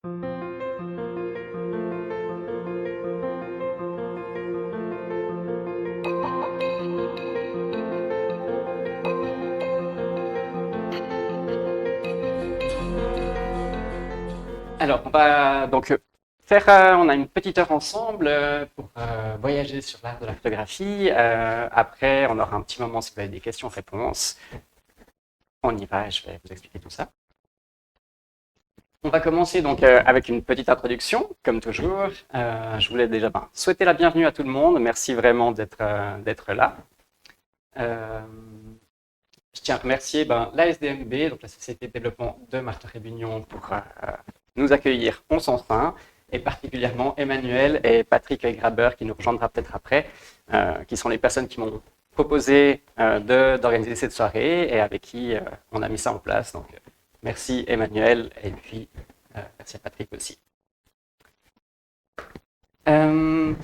Alors, on va donc on a une petite heure ensemble pour voyager sur l'art de la photographie. Après, on aura un petit moment si vous avez des questions-réponses. On y va, je vais vous expliquer tout ça. On va commencer donc avec une petite introduction, comme toujours. Je voulais déjà souhaiter la bienvenue à tout le monde. Merci vraiment d'être là. Je tiens à remercier l'ASDMB, donc la Société de développement de Marthe-Rébunion, pour nous accueillir 1105, et particulièrement Emmanuel et Patrick Graber, qui nous rejoindra peut-être après, qui sont les personnes qui m'ont proposé d'organiser cette soirée et avec qui on a mis ça en place. Donc, merci Emmanuel et puis merci à Patrick aussi. Ce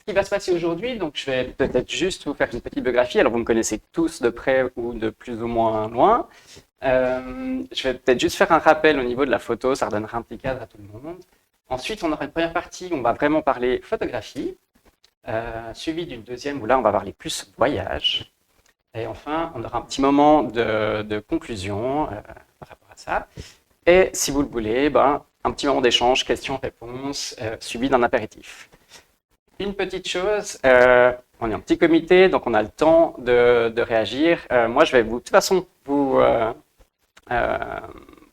qui va se passer aujourd'hui, donc je vais peut-être juste vous faire une petite biographie. Alors vous me connaissez tous de près ou de plus ou moins loin. Je vais peut-être juste faire un rappel au niveau de la photo, ça redonnera un petit cadre à tout le monde. Ensuite, on aura une première partie où on va vraiment parler photographie, suivie d'une deuxième où là on va parler plus voyage. Et enfin, on aura un petit moment de conclusion par rapport à ça. Et si vous le voulez, un petit moment d'échange, questions-réponses, suivi d'un apéritif. Une petite chose, on est un petit comité, donc on a le temps de réagir. Moi, je vais de toute façon vous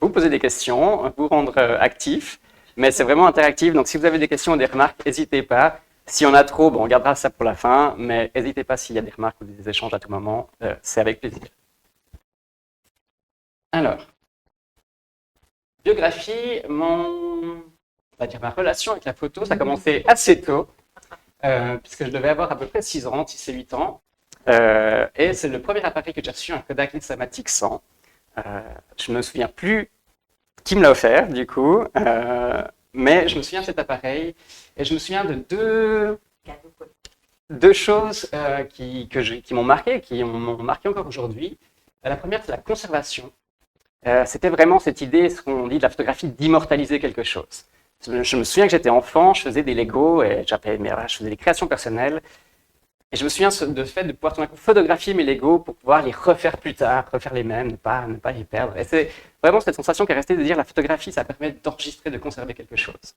poser des questions, vous rendre actif, mais c'est vraiment interactif. Donc, si vous avez des questions ou des remarques, n'hésitez pas. Si on a trop, on gardera ça pour la fin, mais n'hésitez pas s'il y a des remarques ou des échanges à tout moment, c'est avec plaisir. Alors, biographie, ma relation avec la photo, ça a commencé assez tôt. Puisque je devais avoir à peu près 6 ans, 6 et 8 ans. Et c'est le premier appareil que j'ai reçu, un Kodak Instamatic 100. Je ne me souviens plus qui me l'a offert, du coup, mais je me souviens de cet appareil. Et je me souviens de deux choses qui m'ont marqué, qui m'ont marqué encore aujourd'hui. La première, c'est la conservation. C'était vraiment cette idée, ce qu'on dit de la photographie, d'immortaliser quelque chose. Je me souviens que j'étais enfant, je faisais des Legos et je faisais des créations personnelles. Et je me souviens de fait de pouvoir tout d'un coup photographier mes Legos pour pouvoir les refaire plus tard, refaire les mêmes, ne pas les perdre. Et c'est vraiment cette sensation qui est restée de dire la photographie, ça permet d'enregistrer, de conserver quelque chose.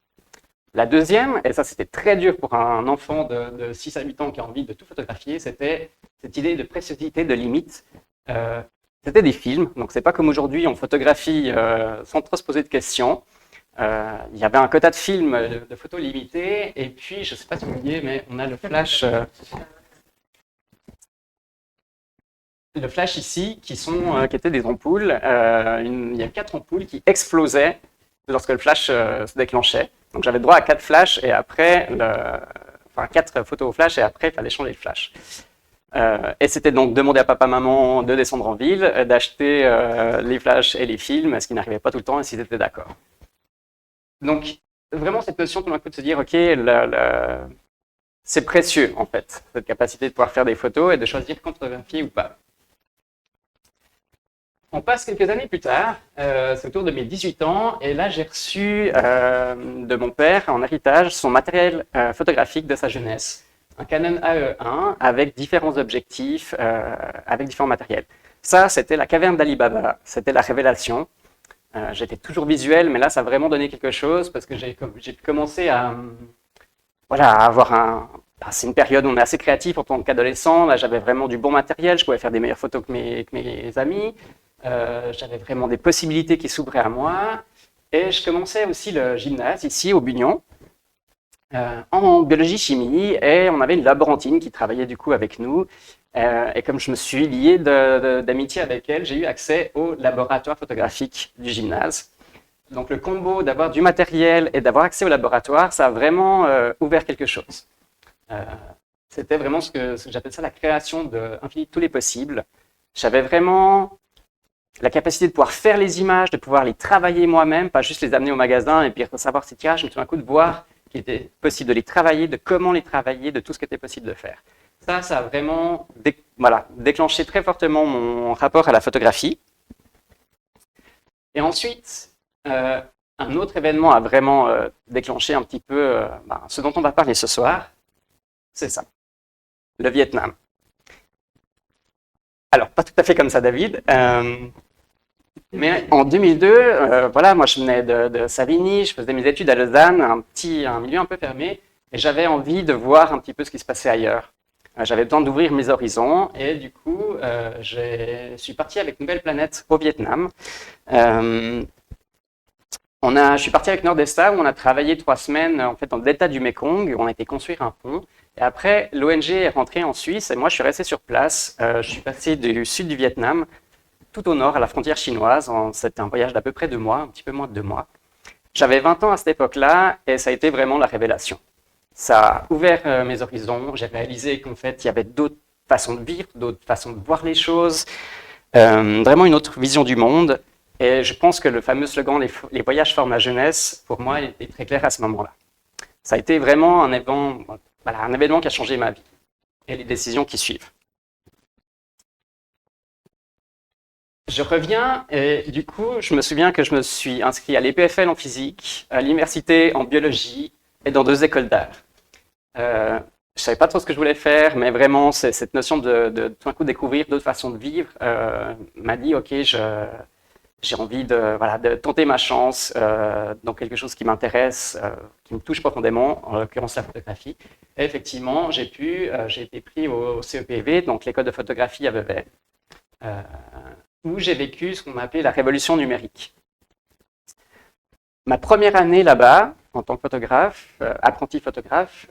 La deuxième, et ça c'était très dur pour un enfant de 6 à 8 ans qui a envie de tout photographier, c'était cette idée de préciosité, de limite. C'était des films, donc c'est pas comme aujourd'hui, on photographie sans trop se poser de questions. Il y avait un quota de films de photos limitées, et puis, je ne sais pas si vous voyez, mais on a le flash ici, qui étaient des ampoules. Il y a 4 ampoules qui explosaient lorsque le flash se déclenchait. Donc j'avais droit à 4 flashs, et après, 4 photos au flash, et après, il fallait changer le flash. Et c'était donc demander à papa-maman de descendre en ville, d'acheter les flashs et les films, ce qui n'arrivait pas tout le temps, et s'ils étaient d'accord. Donc, vraiment cette notion tout d'un coup de se dire, ok, c'est précieux en fait, cette capacité de pouvoir faire des photos et de choisir quand photographier ou pas. On passe quelques années plus tard, c'est autour de mes 18 ans, et là j'ai reçu de mon père en héritage son matériel photographique de sa jeunesse, un Canon AE1 avec différents objectifs, avec différents matériels. Ça, c'était la caverne d'Ali Baba, c'était la révélation. J'étais toujours visuel, mais là, ça a vraiment donné quelque chose parce que j'ai commencé à avoir c'est une période où on est assez créatif en tant qu'adolescent. Là, j'avais vraiment du bon matériel, je pouvais faire des meilleures photos que mes amis. J'avais vraiment des possibilités qui s'ouvraient à moi. Et je commençais aussi le gymnase ici au Bugnon, en biologie-chimie, et on avait une laborantine qui travaillait du coup avec nous. Et comme je me suis lié d'amitié avec elle, j'ai eu accès au laboratoire photographique du gymnase. Donc le combo d'avoir du matériel et d'avoir accès au laboratoire, ça a vraiment ouvert quelque chose. C'était vraiment ce que j'appelle ça la création d'infini de tous les possibles. J'avais vraiment la capacité de pouvoir faire les images, de pouvoir les travailler moi-même, pas juste les amener au magasin et puis savoir ces tirages, mais tout d'un coup de voir qu'il était possible de les travailler, de comment les travailler, de tout ce qui était possible de faire. Ça a vraiment déclenché très fortement mon rapport à la photographie. Et ensuite, un autre événement a vraiment déclenché un petit peu ce dont on va parler ce soir, c'est ça, le Vietnam. Alors, pas tout à fait comme ça, David. Mais en 2002, voilà, moi je venais de Savigny, je faisais mes études à Lausanne, un milieu un peu fermé, et j'avais envie de voir un petit peu ce qui se passait ailleurs. J'avais besoin d'ouvrir mes horizons, et du coup, je suis parti avec Nouvelle Planète au Vietnam. Je suis parti avec Nordesta, où on a travaillé 3 semaines en fait, dans le delta du Mekong, où on a été construire un pont. Et après, l'ONG est rentrée en Suisse, et moi je suis resté sur place. Je suis passé du sud du Vietnam, tout au nord, à la frontière chinoise. C'était un voyage d'à peu près 2 mois, un petit peu moins de 2 mois. J'avais 20 ans à cette époque-là, et ça a été vraiment la révélation. Ça a ouvert mes horizons. J'ai réalisé qu'en fait, il y avait d'autres façons de vivre, d'autres façons de voir les choses, vraiment une autre vision du monde. Et je pense que le fameux slogan « Les voyages forment la jeunesse », pour moi, était très clair à ce moment-là. Ça a été vraiment un événement qui a changé ma vie et les décisions qui suivent. Je reviens et du coup, je me souviens que je me suis inscrit à l'EPFL en physique, à l'université en biologie et dans 2 écoles d'art. Je ne savais pas trop ce que je voulais faire, mais vraiment, cette notion de tout d'un coup découvrir d'autres façons de vivre m'a dit, ok, j'ai envie de tenter ma chance dans quelque chose qui m'intéresse, qui me touche profondément, en l'occurrence la photographie. Et effectivement, j'ai été pris au CEPV, donc l'école de photographie à Vevey, où j'ai vécu ce qu'on appelait la révolution numérique. Ma première année là-bas, en tant que photographe, apprenti photographe,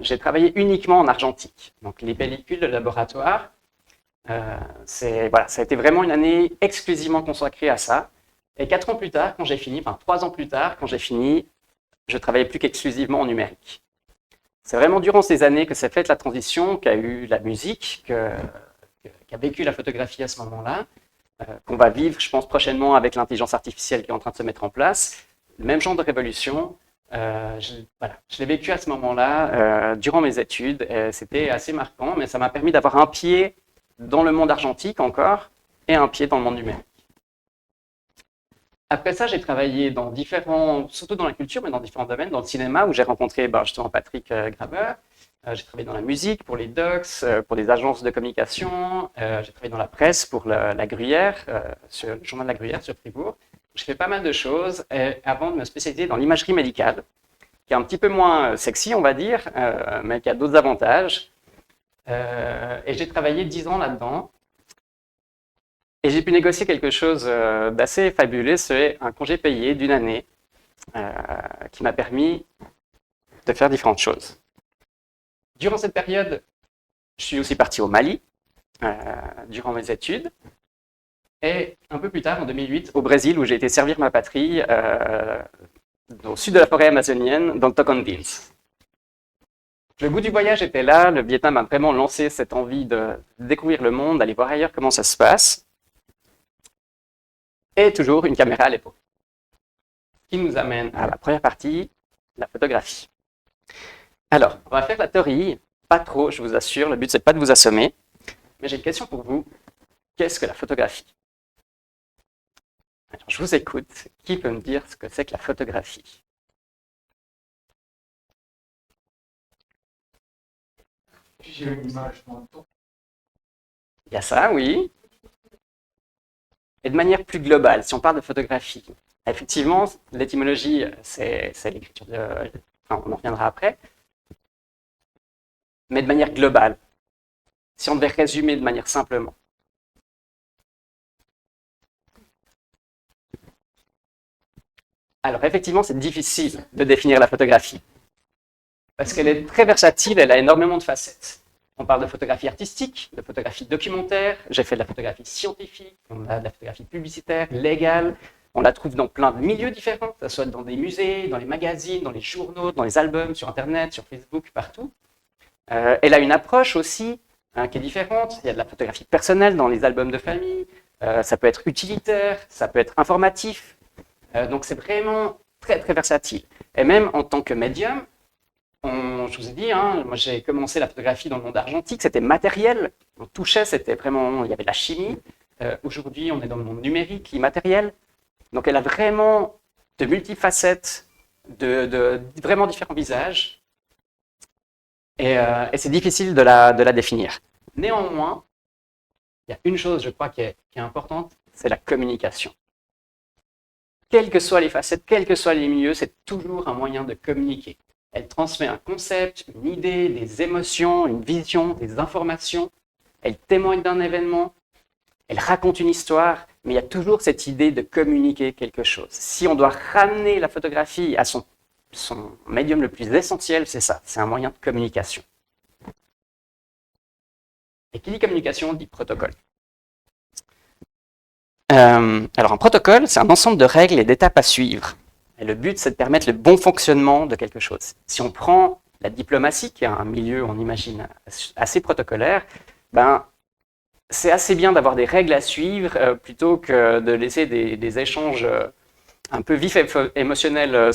j'ai travaillé uniquement en argentique, donc les pellicules de laboratoire. Ça a été vraiment une année exclusivement consacrée à ça. Et 4 ans plus tard, 3 ans plus tard, quand j'ai fini, je travaillais plus qu'exclusivement en numérique. C'est vraiment durant ces années que s'est faite la transition, qu'a eu la musique, qu'a vécu la photographie à ce moment-là, qu'on va vivre, je pense, prochainement avec l'intelligence artificielle qui est en train de se mettre en place. Le même genre de révolution, je l'ai vécu à ce moment-là, durant mes études. C'était assez marquant, mais ça m'a permis d'avoir un pied dans le monde argentique encore, et un pied dans le monde numérique. Après ça, j'ai travaillé surtout dans la culture, mais dans différents domaines, dans le cinéma, où j'ai rencontré justement Patrick Graber. J'ai travaillé dans la musique, pour les docs, pour des agences de communication. J'ai travaillé dans la presse pour la Gruyère, sur le journal de la Gruyère sur Fribourg. J'ai fait pas mal de choses avant de me spécialiser dans l'imagerie médicale, qui est un petit peu moins sexy, on va dire, mais qui a d'autres avantages. Et j'ai travaillé 10 ans là-dedans. Et j'ai pu négocier quelque chose d'assez fabuleux, c'est un congé payé d'1 année qui m'a permis de faire différentes choses. Durant cette période, je suis aussi parti au Mali, durant mes études. Et un peu plus tard, en 2008, au Brésil, où j'ai été servir ma patrie, au sud de la forêt amazonienne, dans le Tocantins. Le goût du voyage était là, le Vietnam a vraiment lancé cette envie de découvrir le monde, d'aller voir ailleurs comment ça se passe. Et toujours une caméra à l'épaule. Ce qui nous amène à la première partie, la photographie. Alors, on va faire la théorie, pas trop, je vous assure, le but c'est pas de vous assommer, mais j'ai une question pour vous. Qu'est-ce que la photographie? Alors, je vous écoute. Qui peut me dire ce que c'est que la photographie? J'ai une image dans le temps. Il y a ça, oui. Et de manière plus globale, si on parle de photographie, effectivement, l'étymologie, c'est l'écriture Enfin, on en reviendra après. Mais de manière globale, si on devait résumer de manière simplement. Alors, effectivement, c'est difficile de définir la photographie. Parce qu'elle est très versatile, elle a énormément de facettes. On parle de photographie artistique, de photographie documentaire, j'ai fait de la photographie scientifique, on a de la photographie publicitaire, légale, on la trouve dans plein de milieux différents, que ce soit dans des musées, dans les magazines, dans les journaux, dans les albums, sur Internet, sur Facebook, partout. Elle a une approche aussi qui est différente, il y a de la photographie personnelle dans les albums de famille, ça peut être utilitaire, ça peut être informatif, donc c'est vraiment très très versatile. Et même en tant que médium, je vous ai dit, moi j'ai commencé la photographie dans le monde argentique, c'était matériel, on touchait, c'était vraiment, il y avait de la chimie. Aujourd'hui, on est dans le monde numérique, immatériel. Donc elle a vraiment de multifacettes, de vraiment différents visages, et c'est difficile de la définir. Néanmoins, il y a une chose, je crois, qui est importante, c'est la communication. Quelles que soient les facettes, quels que soient les milieux, c'est toujours un moyen de communiquer. Elle transmet un concept, une idée, des émotions, une vision, des informations. Elle témoigne d'un événement, elle raconte une histoire, mais il y a toujours cette idée de communiquer quelque chose. Si on doit ramener la photographie à son médium le plus essentiel, c'est ça, c'est un moyen de communication. Et qui dit communication dit protocole. Alors un protocole, c'est un ensemble de règles et d'étapes à suivre. Et le but, c'est de permettre le bon fonctionnement de quelque chose. Si on prend la diplomatie, qui est un milieu, on imagine, assez protocolaire, ben, c'est assez bien d'avoir des règles à suivre plutôt que de laisser des échanges un peu vifs et émotionnels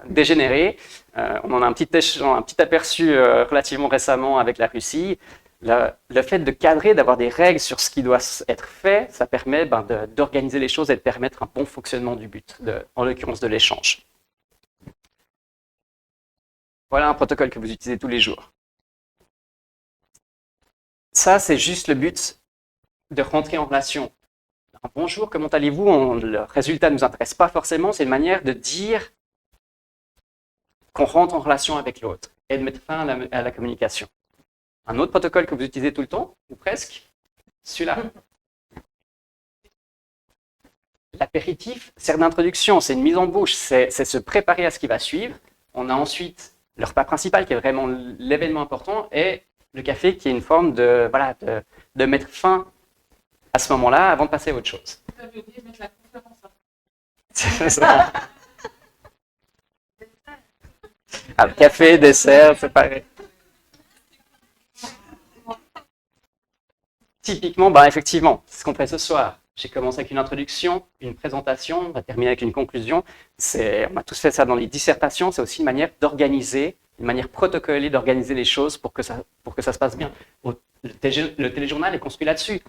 dégénérer. On en a un petit aperçu relativement récemment avec la Russie. Le fait de cadrer, d'avoir des règles sur ce qui doit être fait, ça permet d'organiser les choses et de permettre un bon fonctionnement du but, en l'occurrence de l'échange. Voilà un protocole que vous utilisez tous les jours. Ça, c'est juste le but de rentrer en relation. Alors, bonjour, comment allez-vous? Le résultat ne nous intéresse pas forcément, c'est une manière de dire qu'on rentre en relation avec l'autre et de mettre fin à la communication. Un autre protocole que vous utilisez tout le temps, ou presque, celui-là. L'apéritif sert d'introduction, c'est une mise en bouche, c'est se préparer à ce qui va suivre. On a ensuite le repas principal qui est vraiment l'événement important et le café qui est une forme de mettre fin à ce moment-là avant de passer à autre chose. Vous avez oublié de mettre la conférence. C'est ça. Alors, café, dessert, c'est pareil. Typiquement, effectivement, c'est ce qu'on fait ce soir. J'ai commencé avec une introduction, une présentation, on va terminer avec une conclusion. On a tous fait ça dans les dissertations, c'est aussi une manière d'organiser, une manière protocolée d'organiser les choses pour que ça se passe bien. Le téléjournal est construit là-dessus.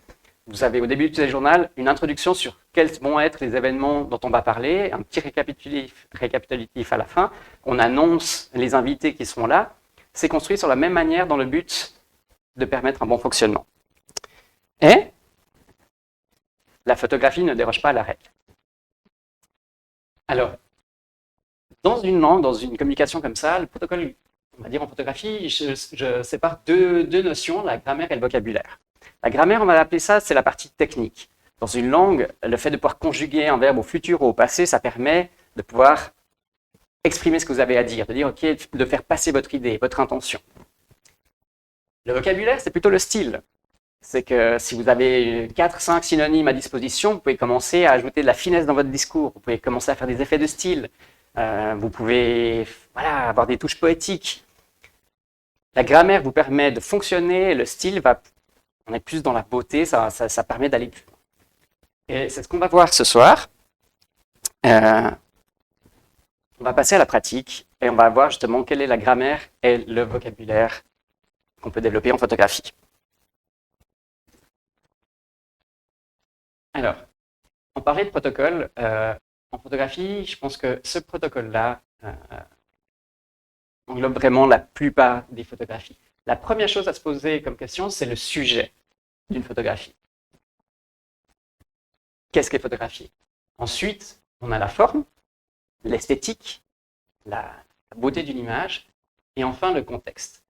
Vous avez au début du téléjournal une introduction sur quels vont être les événements dont on va parler, un petit récapitulatif à la fin. On annonce les invités qui seront là. C'est construit sur la même manière dans le but de permettre un bon fonctionnement. Et la photographie ne déroge pas à la règle. Alors, dans une langue, dans une communication comme ça, le protocole, on va dire en photographie, je sépare deux notions, la grammaire et le vocabulaire. La grammaire, on va appeler ça, c'est la partie technique. Dans une langue, le fait de pouvoir conjuguer un verbe au futur ou au passé, ça permet de pouvoir exprimer ce que vous avez à dire, de dire, OK, de faire passer votre idée, votre intention. Le vocabulaire, c'est plutôt le style. C'est que si vous avez 4-5 synonymes à disposition, vous pouvez commencer à ajouter de la finesse dans votre discours, vous pouvez commencer à faire des effets de style, vous pouvez avoir des touches poétiques. La grammaire vous permet de fonctionner, le style on est plus dans la beauté, ça permet d'aller plus loin. Et c'est ce qu'on va voir ce soir. On va passer à la pratique et on va voir justement quelle est la grammaire et le vocabulaire qu'on peut développer en photographie. Alors, on parlait de protocole. En photographie, je pense que ce protocole-là englobe vraiment la plupart des photographies. La première chose à se poser comme question, c'est le sujet d'une photographie. Qu'est-ce qu'est photographier? Ensuite, on a la forme, l'esthétique, la beauté d'une image, et enfin le contexte.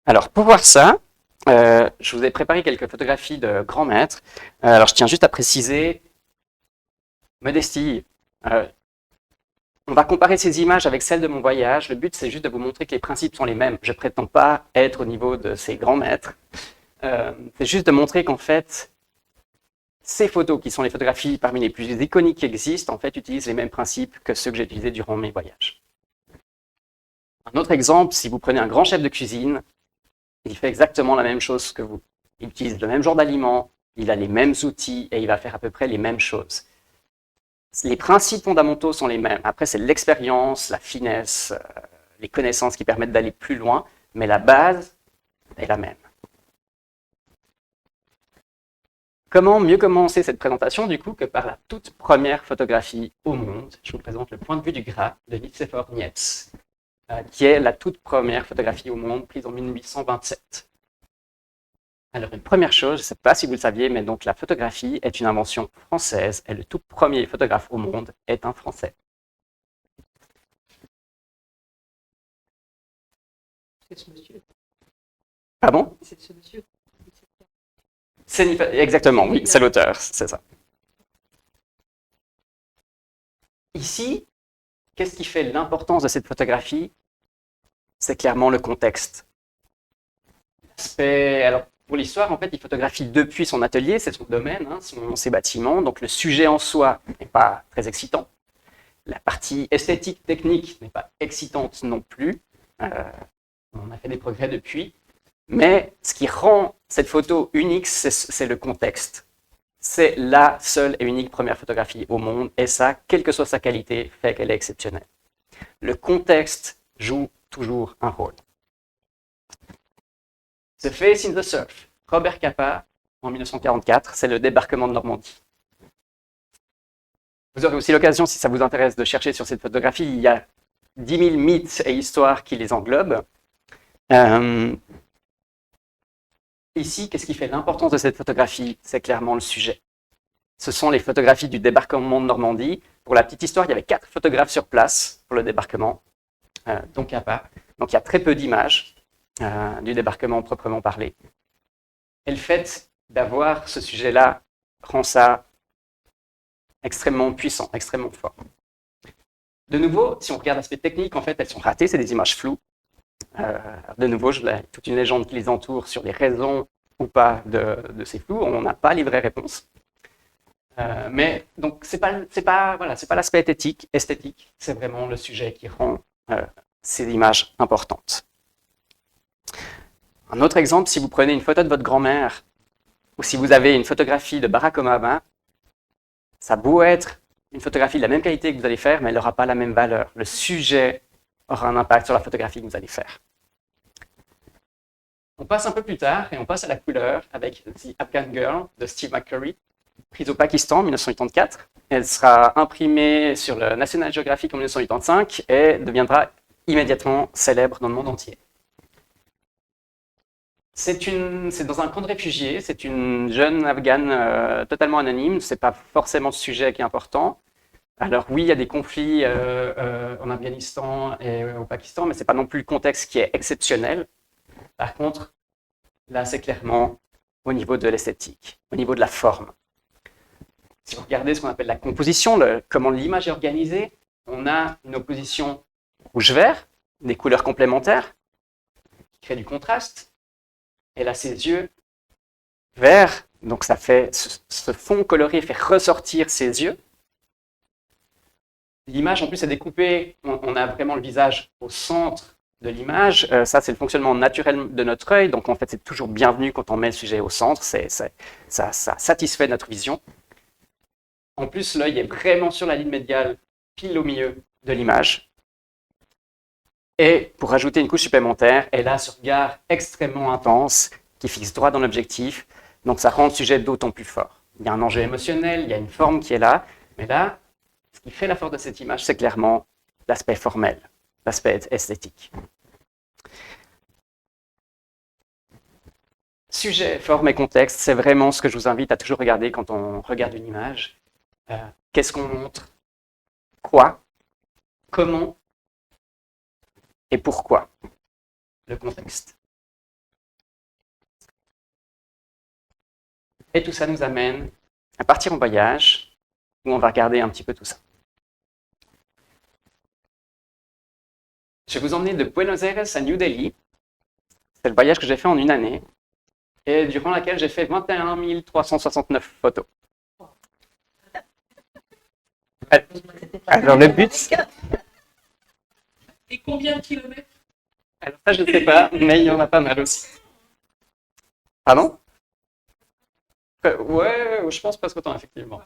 Alors, pour voir ça, je vous ai préparé quelques photographies de grands maîtres. Alors, je tiens juste à préciser, modestie, on va comparer ces images avec celles de mon voyage. Le but, c'est juste de vous montrer que les principes sont les mêmes. Je ne prétends pas être au niveau de ces grands maîtres. C'est juste de montrer qu'en fait, ces photos, qui sont les photographies parmi les plus iconiques qui existent, en fait, utilisent les mêmes principes que ceux que j'ai utilisés durant mes voyages. Un autre exemple, si vous prenez un grand chef de cuisine, il fait exactement la même chose que vous. Il utilise le même genre d'aliments, il a les mêmes outils et il va faire à peu près les mêmes choses. Les principes fondamentaux sont les mêmes. Après, c'est l'expérience, la finesse, les connaissances qui permettent d'aller plus loin, mais la base est la même. Comment mieux commencer cette présentation, du coup, que par la toute première photographie au monde. Je vous présente le point de vue du gras de Nicéphore Niepce, qui est la toute première photographie au monde prise en 1827. Alors, une première chose, je ne sais pas si vous le saviez, mais donc la photographie est une invention française et le tout premier photographe au monde est un Français. C'est ce monsieur. Pardon? C'est ce monsieur. Exactement, oui, c'est l'auteur, c'est ça. Ici, qu'est-ce qui fait l'importance de cette photographie? C'est clairement le contexte. Alors, pour l'histoire, en fait, il photographie depuis son atelier, c'est son domaine, hein, ses bâtiments, donc le sujet en soi n'est pas très excitant. La partie esthétique, technique n'est pas excitante non plus. On a fait des progrès depuis. Mais ce qui rend cette photo unique, c'est le contexte. C'est la seule et unique première photographie au monde, et ça, quelle que soit sa qualité, fait qu'elle est exceptionnelle. Le contexte joue toujours un rôle. The Face in the Surf, Robert Capa, en 1944, c'est le débarquement de Normandie. Vous aurez aussi l'occasion, si ça vous intéresse, de chercher sur cette photographie. Il y a 10 000 mythes et histoires qui les englobent. Ici, qu'est-ce qui fait l'importance de cette photographie? C'est clairement le sujet. Ce sont les photographies du débarquement de Normandie. Pour la petite histoire, il y avait 4 photographes sur place pour le débarquement, dont Capa. Donc il y a très peu d'images du débarquement proprement parlé. Et le fait d'avoir ce sujet-là rend ça extrêmement puissant, extrêmement fort. De nouveau, si on regarde l'aspect technique, en fait, elles sont ratées, c'est des images floues. De nouveau, toute une légende qui les entoure sur les raisons ou pas de ces flous. On n'a pas les vraies réponses. Mais donc, c'est pas l'aspect esthétique, c'est vraiment le sujet qui rend ces images importantes. Un autre exemple, si vous prenez une photo de votre grand-mère ou si vous avez une photographie de Barack Obama, ça a beau être une photographie de la même qualité que vous allez faire, mais elle n'aura pas la même valeur. Le sujet aura un impact sur la photographie que vous allez faire. On passe un peu plus tard et on passe à la couleur avec The Afghan Girl de Steve McCurry, prise au Pakistan en 1984. Elle sera imprimée sur le National Geographic en 1985 et deviendra immédiatement célèbre dans le monde entier. C'est dans un camp de réfugiés, c'est une jeune Afghane totalement anonyme, c'est pas forcément le sujet qui est important. Alors oui, il y a des conflits en Afghanistan et au Pakistan, mais ce n'est pas non plus le contexte qui est exceptionnel. Par contre, là, c'est clairement au niveau de l'esthétique, au niveau de la forme. Si vous regardez ce qu'on appelle la composition, comment l'image est organisée, on a une opposition rouge-vert, des couleurs complémentaires, qui créent du contraste. Et là, ses yeux verts, donc ça fait ce fond coloré fait ressortir ses yeux. L'image, en plus, est découpée. On a vraiment le visage au centre de l'image. Ça, c'est le fonctionnement naturel de notre œil. Donc, en fait, c'est toujours bienvenu quand on met le sujet au centre. Ça satisfait notre vision. En plus, l'œil est vraiment sur la ligne médiale, pile au milieu de l'image. Et pour ajouter une couche supplémentaire, elle a ce regard extrêmement intense qui fixe droit dans l'objectif. Donc, ça rend le sujet d'autant plus fort. Il y a un enjeu émotionnel, il y a une forme qui est là. Mais là, ce qui fait la force de cette image, c'est clairement l'aspect formel, l'aspect esthétique. Sujet, forme et contexte, c'est vraiment ce que je vous invite à toujours regarder quand on regarde une image. Qu'est-ce qu'on montre? Quoi? Comment? Et pourquoi? Le contexte. Et tout ça nous amène à partir en voyage, où on va regarder un petit peu tout ça. Je vais vous emmener de Buenos Aires à New Delhi. C'est le voyage que j'ai fait en une année, et durant laquelle j'ai fait 21 369 photos. Alors le but... Et combien de kilomètres? Alors ça, je ne sais pas, mais il y en a pas mal aussi. Pardon? Ouais, je pense presque autant, effectivement.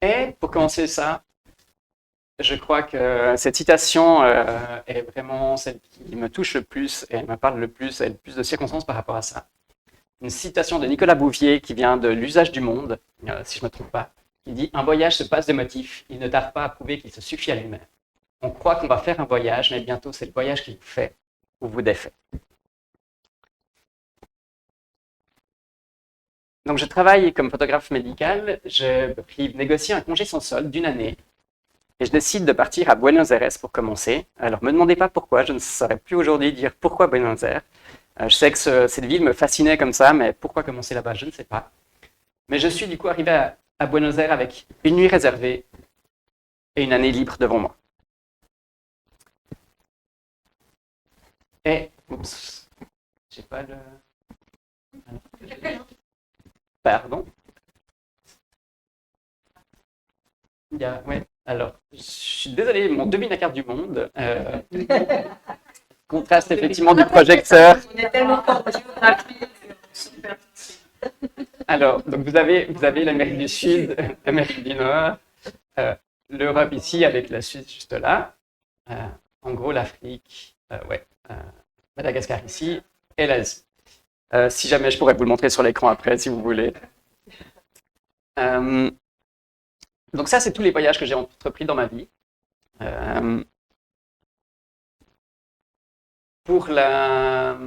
Et pour commencer ça, je crois que cette citation est vraiment celle qui me touche le plus et elle me parle le plus, et le plus de circonstances par rapport à ça. Une citation de Nicolas Bouvier qui vient de L'usage du monde, si je ne me trompe pas, qui dit « Un voyage se passe de motifs, il ne tarde pas à prouver qu'il se suffit à lui-même. On croit qu'on va faire un voyage, mais bientôt c'est le voyage qui vous fait ou vous défait. » Donc je travaille comme photographe médical, je négocie un congé sans solde d'une année et je décide de partir à Buenos Aires pour commencer. Alors ne me demandez pas pourquoi, je ne saurais plus aujourd'hui dire pourquoi Buenos Aires. Je sais que cette ville me fascinait comme ça, mais pourquoi commencer là-bas, je ne sais pas. Mais je suis du coup arrivé à Buenos Aires avec une nuit réservée et une année libre devant moi. Et, oups, j'ai pas le... Pardon. Ouais, alors, je suis désolé, mon devine la carte du monde. Contraste effectivement du projecteur. On est tellement fort en géographie. Alors, donc vous avez l'Amérique du Sud, l'Amérique du Nord, l'Europe ici avec la Suisse juste là. En gros, l'Afrique, Madagascar ici et l'Asie. Si jamais je pourrais vous le montrer sur l'écran après, si vous voulez. Donc ça, c'est tous les voyages que j'ai entrepris dans ma vie. Pour la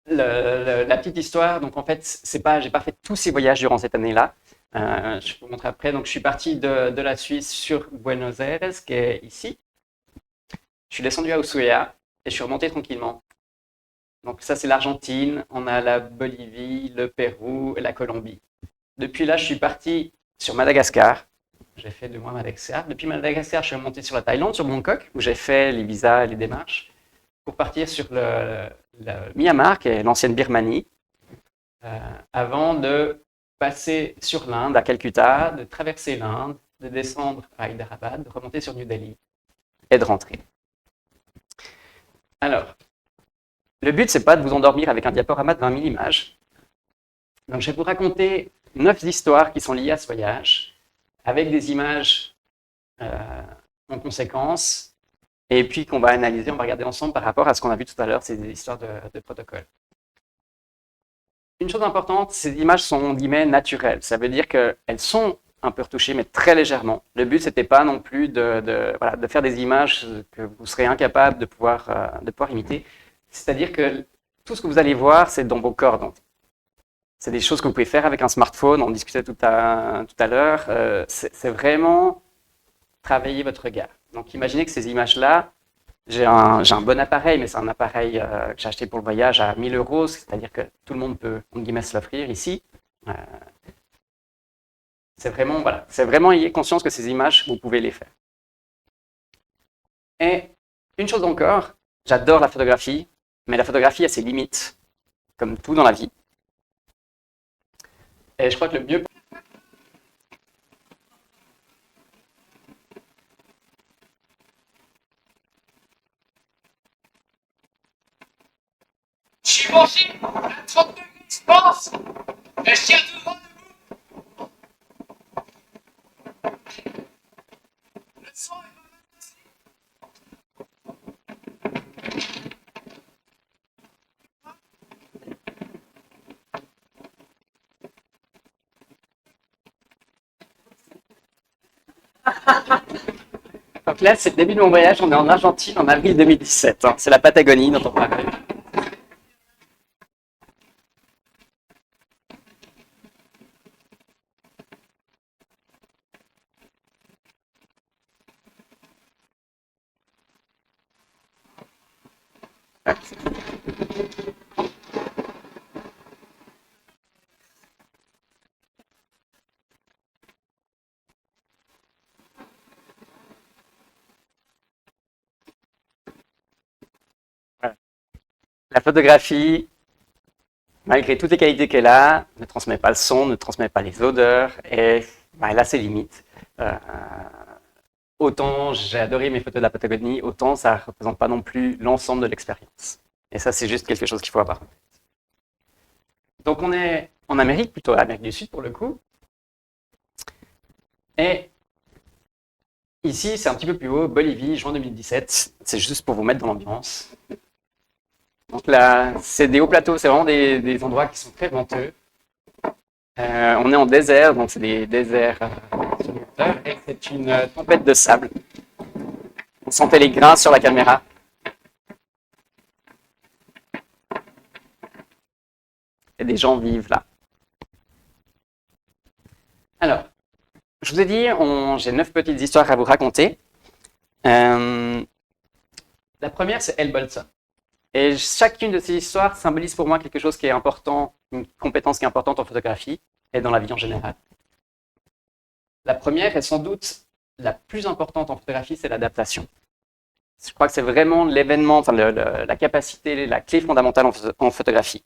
petite histoire, donc en fait, j'ai pas fait tous ces voyages durant cette année-là. Je vous montrer après. Donc je suis parti de la Suisse sur Buenos Aires, qui est ici. Je suis descendu à Ushuaia et je suis remonté tranquillement. Donc ça, c'est l'Argentine, on a la Bolivie, le Pérou et la Colombie. Depuis là, je suis parti sur Madagascar. J'ai fait 2 mois à Madagascar. Depuis Madagascar, je suis remonté sur la Thaïlande, sur Bangkok, où j'ai fait les visas et les démarches, pour partir sur le Myanmar, qui est l'ancienne Birmanie, avant de passer sur l'Inde, à Calcutta, de traverser l'Inde, de descendre à Hyderabad, de remonter sur New Delhi et de rentrer. Alors, le but, c'est pas de vous endormir avec un diaporama de 20 000 images. Donc, je vais vous raconter 9 histoires qui sont liées à ce voyage, avec des images en conséquence, et puis qu'on va analyser, on va regarder ensemble par rapport à ce qu'on a vu tout à l'heure, ces histoires de protocole. Une chose importante, ces images sont guillemets naturelles. Ça veut dire qu'elles sont un peu retouchées, mais très légèrement. Le but, c'était pas non plus de faire des images que vous serez incapable de pouvoir imiter. C'est-à-dire que tout ce que vous allez voir, c'est dans vos cordes. C'est des choses que vous pouvez faire avec un smartphone, on discutait tout à l'heure. C'est vraiment travailler votre regard. Donc imaginez que ces images-là, j'ai un bon appareil, mais c'est un appareil que j'ai acheté pour le voyage à 1 000 €, c'est-à-dire que tout le monde peut, on guillemets, se l'offrir ici. C'est vraiment ayez conscience que ces images, vous pouvez les faire. Et une chose encore, j'adore la photographie, mais la photographie a ses limites, comme tout dans la vie. Et je crois que le mieux... Je suis mangé à 30 degrés de distance, mais je tiens tout droit debout. Le son est pas mal passé. Donc là, c'est le début de mon voyage, on est en Argentine en avril 2017. C'est la Patagonie dont on parlait. La photographie, malgré toutes les qualités qu'elle a, ne transmet pas le son, ne transmet pas les odeurs, et elle a ses limites. Autant j'ai adoré mes photos de la Patagonie, autant ça ne représente pas non plus l'ensemble de l'expérience. Et ça, c'est juste quelque chose qu'il faut avoir en tête. Donc on est en Amérique, plutôt l'Amérique du Sud pour le coup. Et ici, c'est un petit peu plus haut, Bolivie, juin 2017. C'est juste pour vous mettre dans l'ambiance. Donc là, c'est des hauts plateaux, c'est vraiment des endroits qui sont très venteux. On est en désert, donc c'est des déserts sur les hauteurs, et c'est une tempête de sable. On sentait les grains sur la caméra. Et des gens vivent là. Alors, je vous ai dit, j'ai 9 petites histoires à vous raconter. La première, c'est Elle Bolson. Et chacune de ces histoires symbolise pour moi quelque chose qui est important, une compétence qui est importante en photographie et dans la vie en général. La première est sans doute la plus importante en photographie, c'est l'adaptation. Je crois que c'est vraiment l'événement, enfin la capacité, la clé fondamentale en photographie.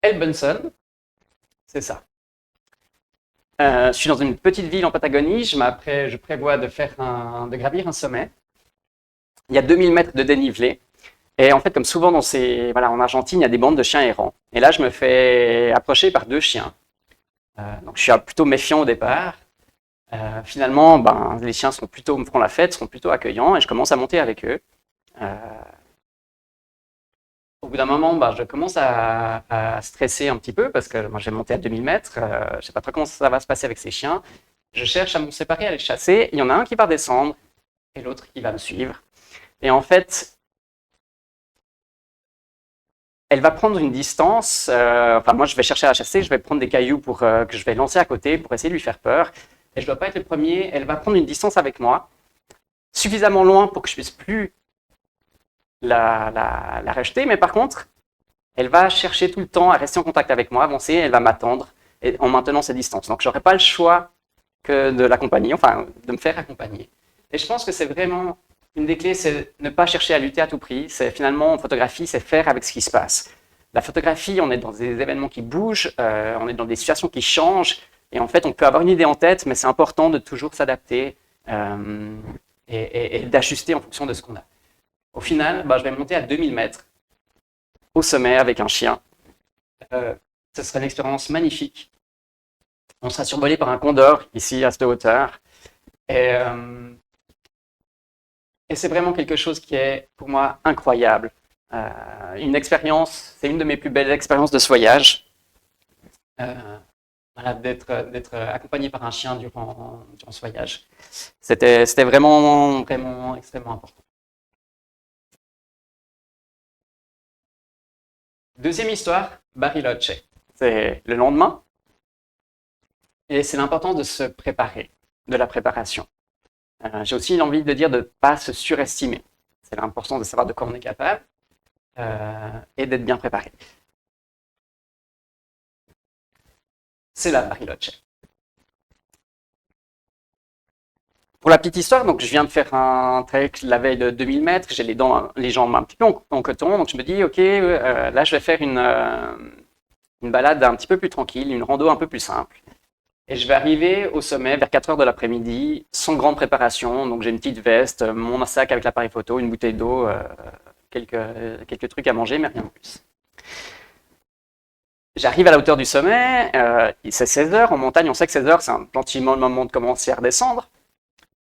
Elle Bunsen, c'est ça. Je suis dans une petite ville en Patagonie, je prévois de gravir un sommet. Il y a 2000 mètres de dénivelé. Et en fait, comme souvent en Argentine, il y a des bandes de chiens errants. Et là, je me fais approcher par 2 chiens. Donc, je suis plutôt méfiant au départ. Finalement, les chiens me feront la fête, seront plutôt accueillants, et je commence à monter avec eux. Au bout d'un moment, je commence à stresser un petit peu parce que moi, je vais monter à 2000 mètres. Je ne sais pas trop comment ça va se passer avec ces chiens. Je cherche à me séparer, à les chasser. Il y en a un qui va descendre et l'autre qui va me suivre. Et en fait, elle va prendre une distance. Moi, je vais chercher à la chasser. Je vais prendre des cailloux que je vais lancer à côté pour essayer de lui faire peur. Et je ne dois pas être le premier. Elle va prendre une distance avec moi, suffisamment loin pour que je puisse plus la rejeter, mais par contre, elle va chercher tout le temps à rester en contact avec moi, avancer, elle va m'attendre en maintenant ses distances. Donc, je n'aurai pas le choix que de l'accompagner, enfin, de me faire accompagner. Et je pense que c'est vraiment une des clés, c'est ne pas chercher à lutter à tout prix. C'est finalement, en photographie, c'est faire avec ce qui se passe. La photographie, on est dans des événements qui bougent, on est dans des situations qui changent, et en fait, on peut avoir une idée en tête, mais c'est important de toujours s'adapter et d'ajuster en fonction de ce qu'on a. Au final, je vais monter à 2000 mètres au sommet avec un chien. Ce sera une expérience magnifique. On sera survolé par un condor ici à cette hauteur. Et c'est vraiment quelque chose qui est pour moi incroyable. Une expérience, c'est une de mes plus belles expériences de ce voyage. D'être accompagné par un chien durant ce voyage. C'était vraiment, vraiment extrêmement important. Deuxième histoire, Bariloche. C'est le lendemain. Et c'est l'importance de se préparer, de la préparation. J'ai aussi envie de dire de ne pas se surestimer. C'est l'importance de savoir de quoi on est capable et d'être bien préparé. C'est la Bariloche. Pour la petite histoire, donc je viens de faire un trek la veille de 2000 mètres, j'ai les jambes un petit peu en coton, donc je me dis, ok, là je vais faire une balade un petit peu plus tranquille, une rando un peu plus simple. Et je vais arriver au sommet vers 4 heures de l'après-midi, sans grande préparation, donc j'ai une petite veste, mon sac avec l'appareil photo, une bouteille d'eau, quelques trucs à manger, mais rien de plus. J'arrive à la hauteur du sommet, c'est 16 heures, en montagne on sait que 16 heures c'est gentiment le moment de commencer à redescendre.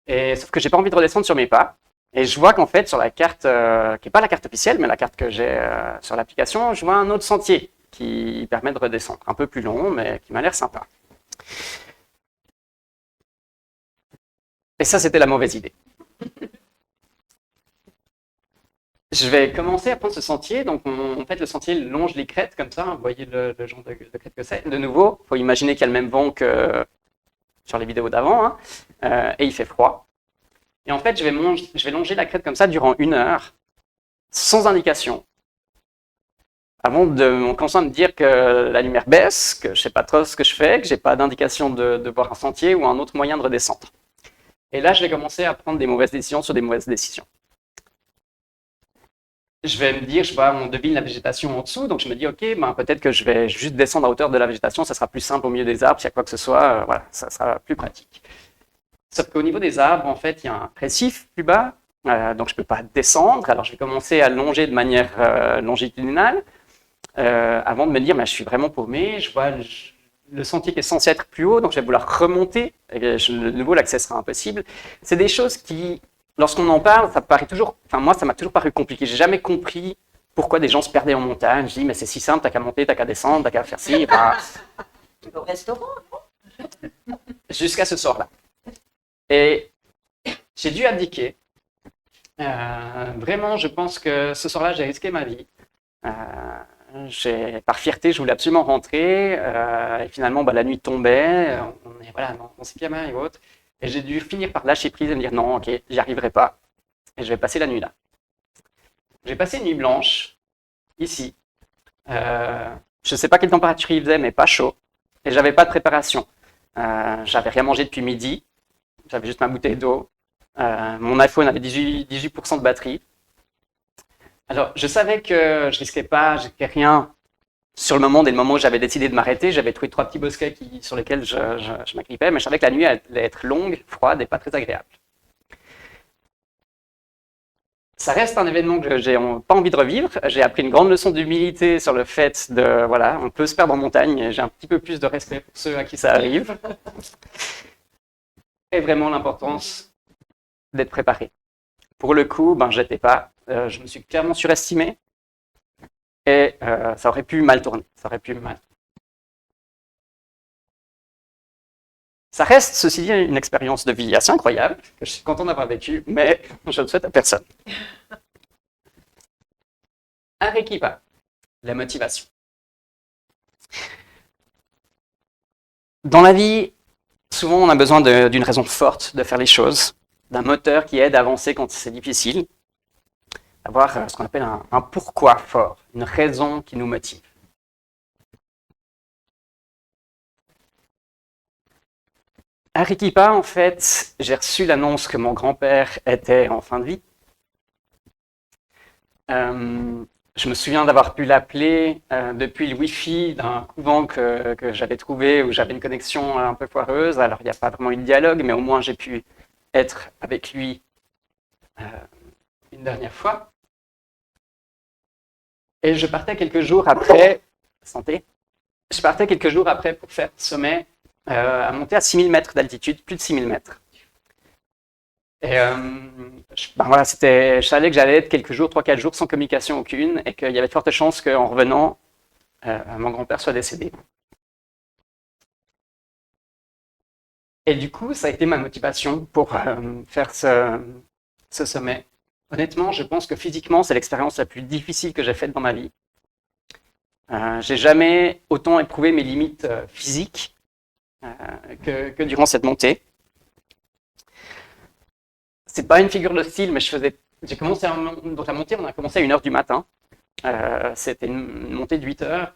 Sauf que j'ai pas envie de redescendre sur mes pas. Et je vois qu'en fait, sur la carte, qui n'est pas la carte officielle, mais la carte que j'ai sur l'application, je vois un autre sentier qui permet de redescendre. Un peu plus long, mais qui m'a l'air sympa. Et ça, c'était la mauvaise idée. Je vais commencer à prendre ce sentier. Donc, en fait, le sentier longe les crêtes comme ça. Vous voyez le genre de crête que c'est. De nouveau, il faut imaginer qu'il y a le même vent que sur les vidéos d'avant, hein, et il fait froid. Et en fait, je vais longer la crête comme ça durant 1 heure, sans indication, avant de commencer à me dire que la lumière baisse, que je ne sais pas trop ce que je fais, que je n'ai pas d'indication de voir un sentier ou un autre moyen de redescendre. Et là, je vais commencer à prendre des mauvaises décisions sur des mauvaises décisions. Je vais me dire, on devine la végétation en dessous, donc je me dis, ok, peut-être que je vais juste descendre à hauteur de la végétation, ça sera plus simple au milieu des arbres, s'il y a quoi que ce soit, voilà, ça sera plus pratique. Sauf qu'au niveau des arbres, en fait, il y a un récif plus bas, donc je ne peux pas descendre, alors je vais commencer à longer de manière longitudinale, avant de me dire, je suis vraiment paumé, je vois le sentier qui est censé être plus haut, donc je vais vouloir remonter, et de nouveau l'accès sera impossible. C'est des choses qui, lorsqu'on en parle, ça paraît toujours, enfin moi ça m'a toujours paru compliqué, j'ai jamais compris pourquoi des gens se perdaient en montagne. Je dis mais c'est si simple, t'as qu'à monter, t'as qu'à descendre, t'as qu'à faire ci, enfin, Au restaurant. jusqu'à ce soir-là. Et j'ai dû abdiquer. Vraiment, je pense que ce soir-là, j'ai risqué ma vie. Par fierté, je voulais absolument rentrer. Et finalement, la nuit tombait. On est voilà, dans ses pyjamas et autres. Et j'ai dû finir par lâcher prise et me dire non, ok, j'y arriverai pas. Et je vais passer la nuit là. J'ai passé une nuit blanche, ici. Je ne sais pas quelle température il faisait, mais pas chaud. Et j'avais pas de préparation. J'avais rien mangé depuis midi. J'avais juste ma bouteille d'eau. Mon iPhone avait 18% de batterie. Alors, je savais que je risquais rien sur le moment. Dès le moment où j'avais décidé de m'arrêter, j'avais trouvé 3 petits bosquets sur lesquels je m'agrippais, mais je savais que la nuit allait être longue, froide et pas très agréable. Ça reste un événement que j'ai pas envie de revivre. J'ai appris une grande leçon d'humilité sur le fait de, voilà, on peut se perdre en montagne, et j'ai un petit peu plus de respect pour ceux à qui ça arrive. Et vraiment l'importance d'être préparé. Pour le coup, j'étais pas, je me suis clairement surestimé et ça aurait pu mal tourner. Ça reste, ceci dit, une expérience de vie assez incroyable, que je suis content d'avoir vécu, mais je ne souhaite à personne. Arequipa, la motivation. Dans la vie, souvent on a besoin d'une raison forte de faire les choses, d'un moteur qui aide à avancer quand c'est difficile, avoir ce qu'on appelle un pourquoi fort, une raison qui nous motive. À Arequipa, en fait, j'ai reçu l'annonce que mon grand-père était en fin de vie. Je me souviens d'avoir pu l'appeler depuis le Wi-Fi d'un couvent que j'avais trouvé où j'avais une connexion un peu foireuse. Alors, il n'y a pas vraiment eu de dialogue, mais au moins j'ai pu être avec lui une dernière fois. Et je partais quelques jours après, je partais quelques jours après pour faire ce sommet à monter à 6000 mètres d'altitude, plus de 6000 mètres. Et je savais que j'allais être quelques jours, 3-4 jours sans communication aucune, et qu'il y avait de fortes chances qu'en revenant, mon grand-père soit décédé. Et du coup, ça a été ma motivation pour faire ce sommet. Honnêtement, je pense que physiquement, c'est l'expérience la plus difficile que j'ai faite dans ma vie. J'ai jamais autant éprouvé mes limites physiques que durant cette montée. C'est pas une figure de style, mais j'ai commencé donc la montée, on a commencé à 1h du matin. C'était une montée de 8 heures.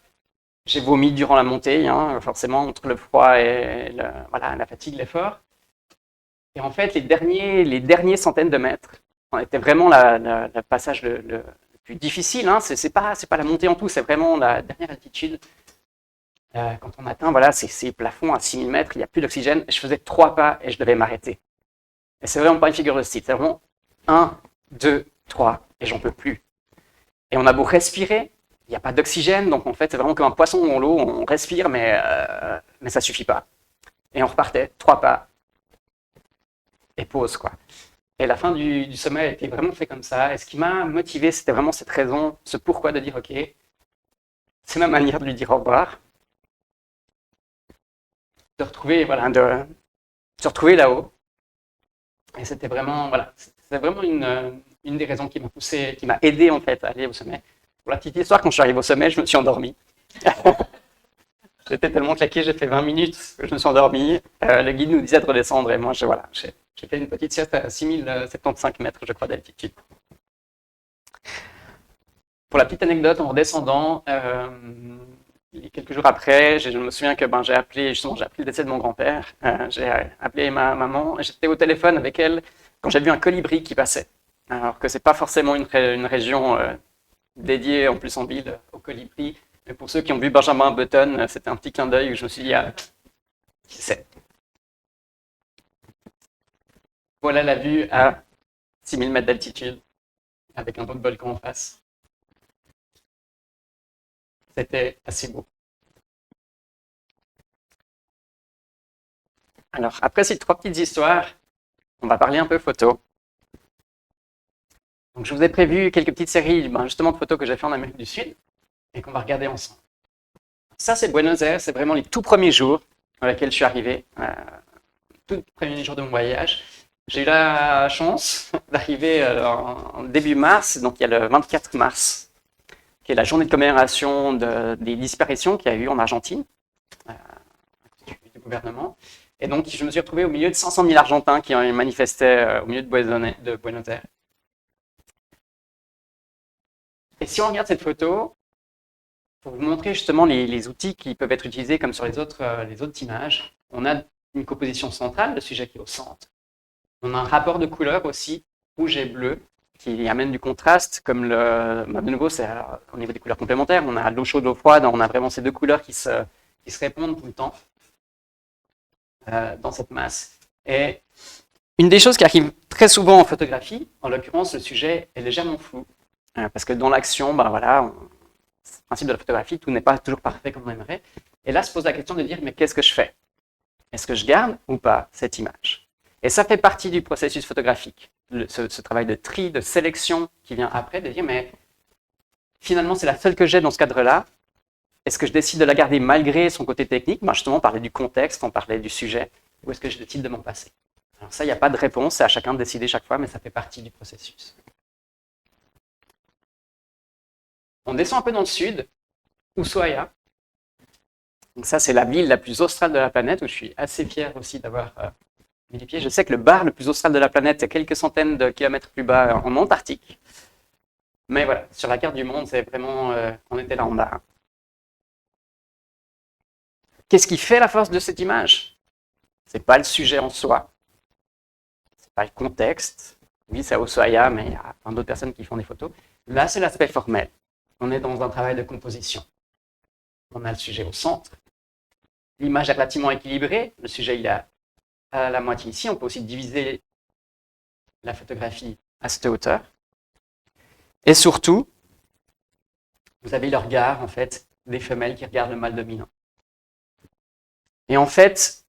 J'ai vomi durant la montée, forcément, entre le froid et la fatigue, l'effort. Et en fait, les derniers centaines de mètres, on était vraiment le passage le plus difficile. C'est pas la montée en tout, c'est vraiment la dernière altitude. Quand on atteint ces plafonds à 6000 mètres, il n'y a plus d'oxygène. Je faisais 3 pas et je devais m'arrêter. Et c'est vraiment pas une figure de style. C'est vraiment 1, 2, 3 et j'en peux plus. Et on a beau respirer, il n'y a pas d'oxygène, donc en fait c'est vraiment comme un poisson dans l'eau. On respire, mais ça suffit pas. Et on repartait 3 pas et pause quoi. Et la fin du sommet a été vraiment fait comme ça. Et ce qui m'a motivé, c'était vraiment cette raison, ce pourquoi de dire ok, c'est ma manière de lui dire au revoir. De se retrouver là-haut. Et c'était vraiment, une des raisons qui m'a poussé, qui m'a aidé en fait à aller au sommet. Pour la petite histoire, quand je suis arrivé au sommet, je me suis endormi. J'étais tellement claqué, j'ai fait 20 minutes que je me suis endormi. Le guide nous disait de redescendre et moi, j'ai fait une petite sieste à 6075 mètres, je crois, d'altitude. Pour la petite anecdote, en redescendant, quelques jours après, je me souviens que j'ai appelé le décès de mon grand-père. J'ai appelé ma maman et j'étais au téléphone avec elle quand j'ai vu un colibri qui passait. Alors que c'est pas forcément une région dédiée en plus en ville au colibri. Mais pour ceux qui ont vu Benjamin Button, c'était un petit clin d'œil où je me suis dit qui sait. Voilà la vue à 6000 mètres d'altitude avec un autre volcan en face. C'était assez beau. Alors, après ces 3 petites histoires, on va parler un peu photo. Donc, je vous ai prévu quelques petites séries justement de photos que j'ai fait en Amérique du Sud et qu'on va regarder ensemble. Ça, c'est Buenos Aires, c'est vraiment les tout premiers jours dans lesquels je suis arrivé, tout premier jour de mon voyage. J'ai eu la chance d'arriver en début mars, donc il y a le 24 mars, qui est la journée de commémoration des disparitions qu'il y a eu en Argentine, du gouvernement. Et donc, je me suis retrouvé au milieu de 500 000 Argentins qui manifestaient au milieu de Buenos Aires. Et si on regarde cette photo, pour vous montrer justement les outils qui peuvent être utilisés comme sur les autres images, on a une composition centrale, le sujet qui est au centre. On a un rapport de couleurs aussi, rouge et bleu, qui amène du contraste, comme de nouveau, c'est au niveau des couleurs complémentaires, on a l'eau chaude, l'eau froide, on a vraiment ces deux couleurs qui se répondent tout le temps dans cette masse. Et une des choses qui arrive très souvent en photographie, en l'occurrence, le sujet est légèrement flou, parce que dans l'action, c'est le principe de la photographie, tout n'est pas toujours parfait comme on aimerait. Et là se pose la question de dire, mais qu'est-ce que je fais? Est-ce que je garde ou pas cette image? Et ça fait partie du processus photographique, ce travail de tri, de sélection qui vient après, de dire, mais finalement, c'est la seule que j'ai dans ce cadre-là. Est-ce que je décide de la garder malgré son côté technique? Justement, on parlait du contexte, on parlait du sujet. Ou est-ce que je décide de m'en passer? Alors ça, il n'y a pas de réponse, c'est à chacun de décider chaque fois, mais ça fait partie du processus. On descend un peu dans le sud, Ushuaia. Donc ça, c'est la ville la plus australe de la planète, où je suis assez fier aussi d'avoir mis les pieds. Je sais que le bar le plus austral de la planète est quelques centaines de kilomètres plus bas en Antarctique. Mais voilà, sur la carte du monde, c'est vraiment... on était là en bas. Qu'est-ce qui fait la force de cette image? C'est pas le sujet en soi. C'est pas le contexte. Oui, c'est à Ushuaia, mais il y a plein d'autres personnes qui font des photos. Là, c'est l'aspect formel. On est dans un travail de composition. On a le sujet au centre. L'image est relativement équilibrée. Le sujet, il est à la moitié ici. On peut aussi diviser la photographie à cette hauteur. Et surtout, vous avez le regard, en fait, des femelles qui regardent le mâle dominant. Et en fait,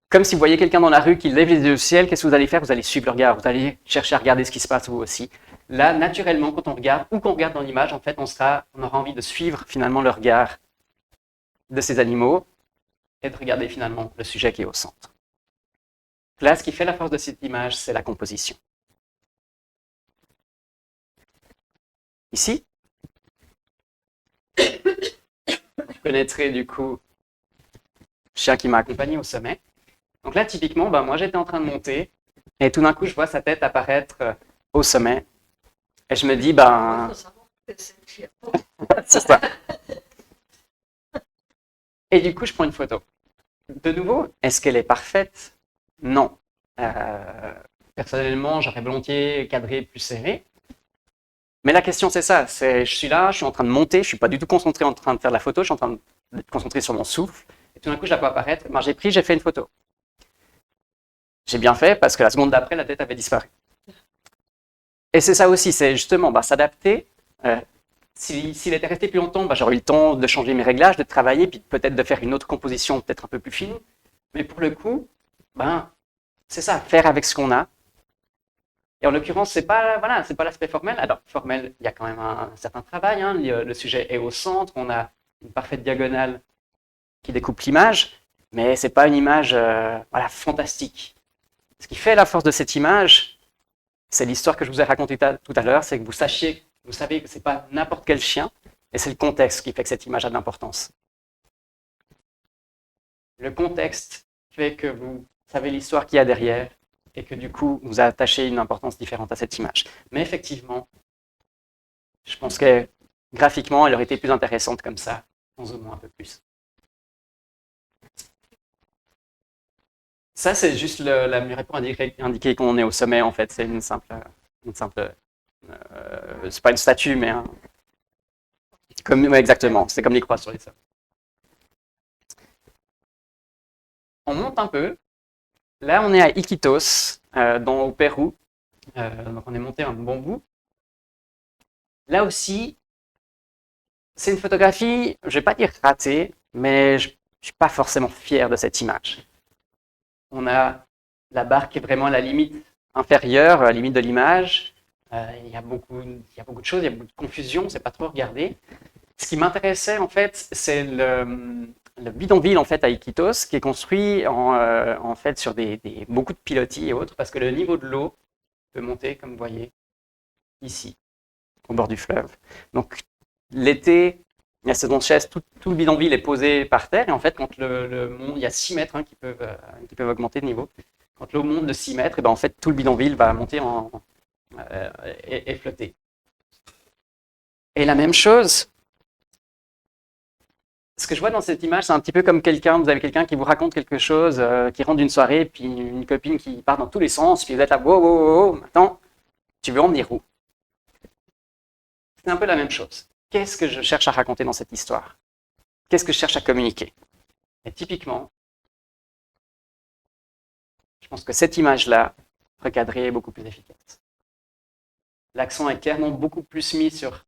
comme si vous voyez quelqu'un dans la rue qui lève les yeux au ciel, qu'est-ce que vous allez faire? Vous allez suivre le regard. Vous allez chercher à regarder ce qui se passe vous aussi. Là, naturellement, quand on regarde, ou qu'on regarde dans l'image, en fait, on aura envie de suivre finalement le regard de ces animaux et de regarder finalement le sujet qui est au centre. Là, ce qui fait la force de cette image, c'est la composition. Ici, vous connaîtrez du coup le chien qui m'a accompagné au sommet. Donc là, typiquement, moi j'étais en train de monter et tout d'un coup, je vois sa tête apparaître au sommet. Et je me dis, c'est ça. Et du coup, je prends une photo. De nouveau, est-ce qu'elle est parfaite? Non. Personnellement, j'aurais volontiers cadré plus serré. Mais la question, c'est ça. Je suis là, je suis en train de monter, je ne suis pas du tout concentré en train de faire la photo, je suis en train d'être concentré sur mon souffle. Et tout d'un coup, je la vois apparaître. J'ai fait une photo. J'ai bien fait parce que la seconde d'après, la tête avait disparu. Et c'est ça aussi, c'est justement s'adapter. S'il était resté plus longtemps, j'aurais eu le temps de changer mes réglages, de travailler, puis peut-être de faire une autre composition peut-être un peu plus fine. Mais pour le coup, c'est ça, faire avec ce qu'on a. Et en l'occurrence, c'est pas l'aspect formel. Alors, formel, il y a quand même un certain travail. Le sujet est au centre, on a une parfaite diagonale qui découpe l'image, mais c'est pas une image fantastique. Ce qui fait la force de cette image, c'est l'histoire que je vous ai racontée tout à l'heure, c'est que vous savez que c'est pas n'importe quel chien, et c'est le contexte qui fait que cette image a de l'importance. Le contexte fait que vous savez l'histoire qu'il y a derrière, et que du coup, vous attachez une importance différente à cette image. Mais effectivement, je pense que graphiquement, elle aurait été plus intéressante comme ça, en zoomant un peu plus. Ça, c'est juste la murette pour indiquer qu'on est au sommet, en fait. C'est une simple c'est pas une statue, mais exactement. C'est comme les croix sur les sommets. On monte un peu. Là, on est à Iquitos, au Pérou. Donc, on est monté un bon bout. Là aussi, c'est une photographie, je ne vais pas dire ratée, mais je ne suis pas forcément fier de cette image. On a la barre qui est vraiment à la limite inférieure, à la limite de l'image. Il y a beaucoup de choses, il y a beaucoup de confusion, on ne sait pas trop regarder. Ce qui m'intéressait, en fait, c'est le bidonville en fait, à Iquitos, qui est construit en fait, sur beaucoup de pilotis et autres, parce que le niveau de l'eau peut monter, comme vous voyez, ici, au bord du fleuve. Donc, l'été, la saison sèche, tout le bidonville est posé par terre, et en fait, quand il y a 6 mètres qui peuvent augmenter de niveau. Quand l'eau monte de 6 mètres, et ben, en fait, tout le bidonville va monter et flotter. Et la même chose, ce que je vois dans cette image, c'est un petit peu comme vous avez quelqu'un qui vous raconte quelque chose, qui rentre d'une soirée, puis une copine qui part dans tous les sens, puis vous êtes là, wow, wow, wow, maintenant, tu veux en venir où? C'est un peu la même chose. Qu'est-ce que je cherche à raconter dans cette histoire? Qu'est-ce que je cherche à communiquer? Et typiquement, je pense que cette image-là, recadrée, est beaucoup plus efficace. L'accent est clairement beaucoup plus mis sur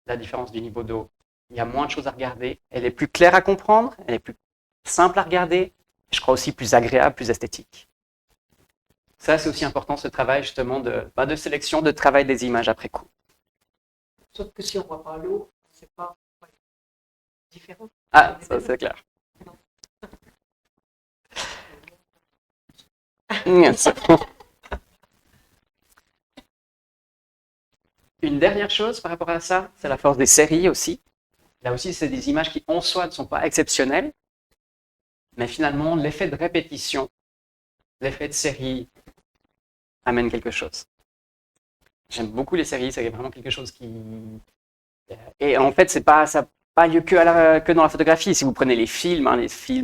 la différence du niveau d'eau. Il y a moins de choses à regarder. Elle est plus claire à comprendre, elle est plus simple à regarder, je crois aussi plus agréable, plus esthétique. Ça, c'est aussi important, ce travail justement de sélection, de travail des images après coup. Sauf que si on ne voit pas l'eau, c'est pas différent. Ah, ça c'est clair. Une dernière chose par rapport à ça, c'est la force des séries aussi. Là aussi, c'est des images qui en soi ne sont pas exceptionnelles, mais finalement, l'effet de répétition, l'effet de série amène quelque chose. J'aime beaucoup les séries, c'est vraiment quelque chose qui... Et en fait, ça n'a pas lieu que dans la photographie. Si vous prenez les films,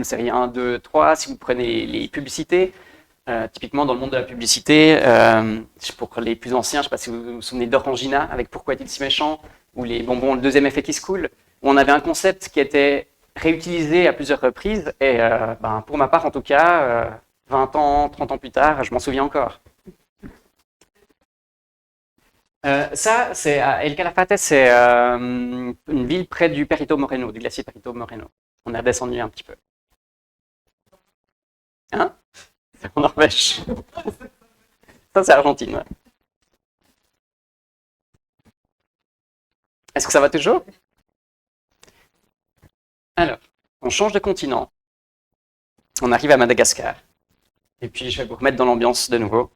séries 1, 2, 3, si vous prenez les publicités, typiquement dans le monde de la publicité, pour les plus anciens, je ne sais pas si vous vous souvenez d'Orangina, avec Pourquoi est-il si méchant, ou les bonbons, le deuxième effet qui se coule, où on avait un concept qui était réutilisé à plusieurs reprises, et pour ma part en tout cas, 20 ans, 30 ans plus tard, je m'en souvian encore. Ça, c'est El Calafate, c'est une ville près du Perito Moreno, du glacier Perito Moreno. On est redescendu un petit peu. Hein? C'est en Norvège. Ça, c'est Argentine. Ouais. Est-ce que ça va toujours? Alors, on change de continent. On arrive à Madagascar. Et puis, je vais vous remettre dans l'ambiance de nouveau.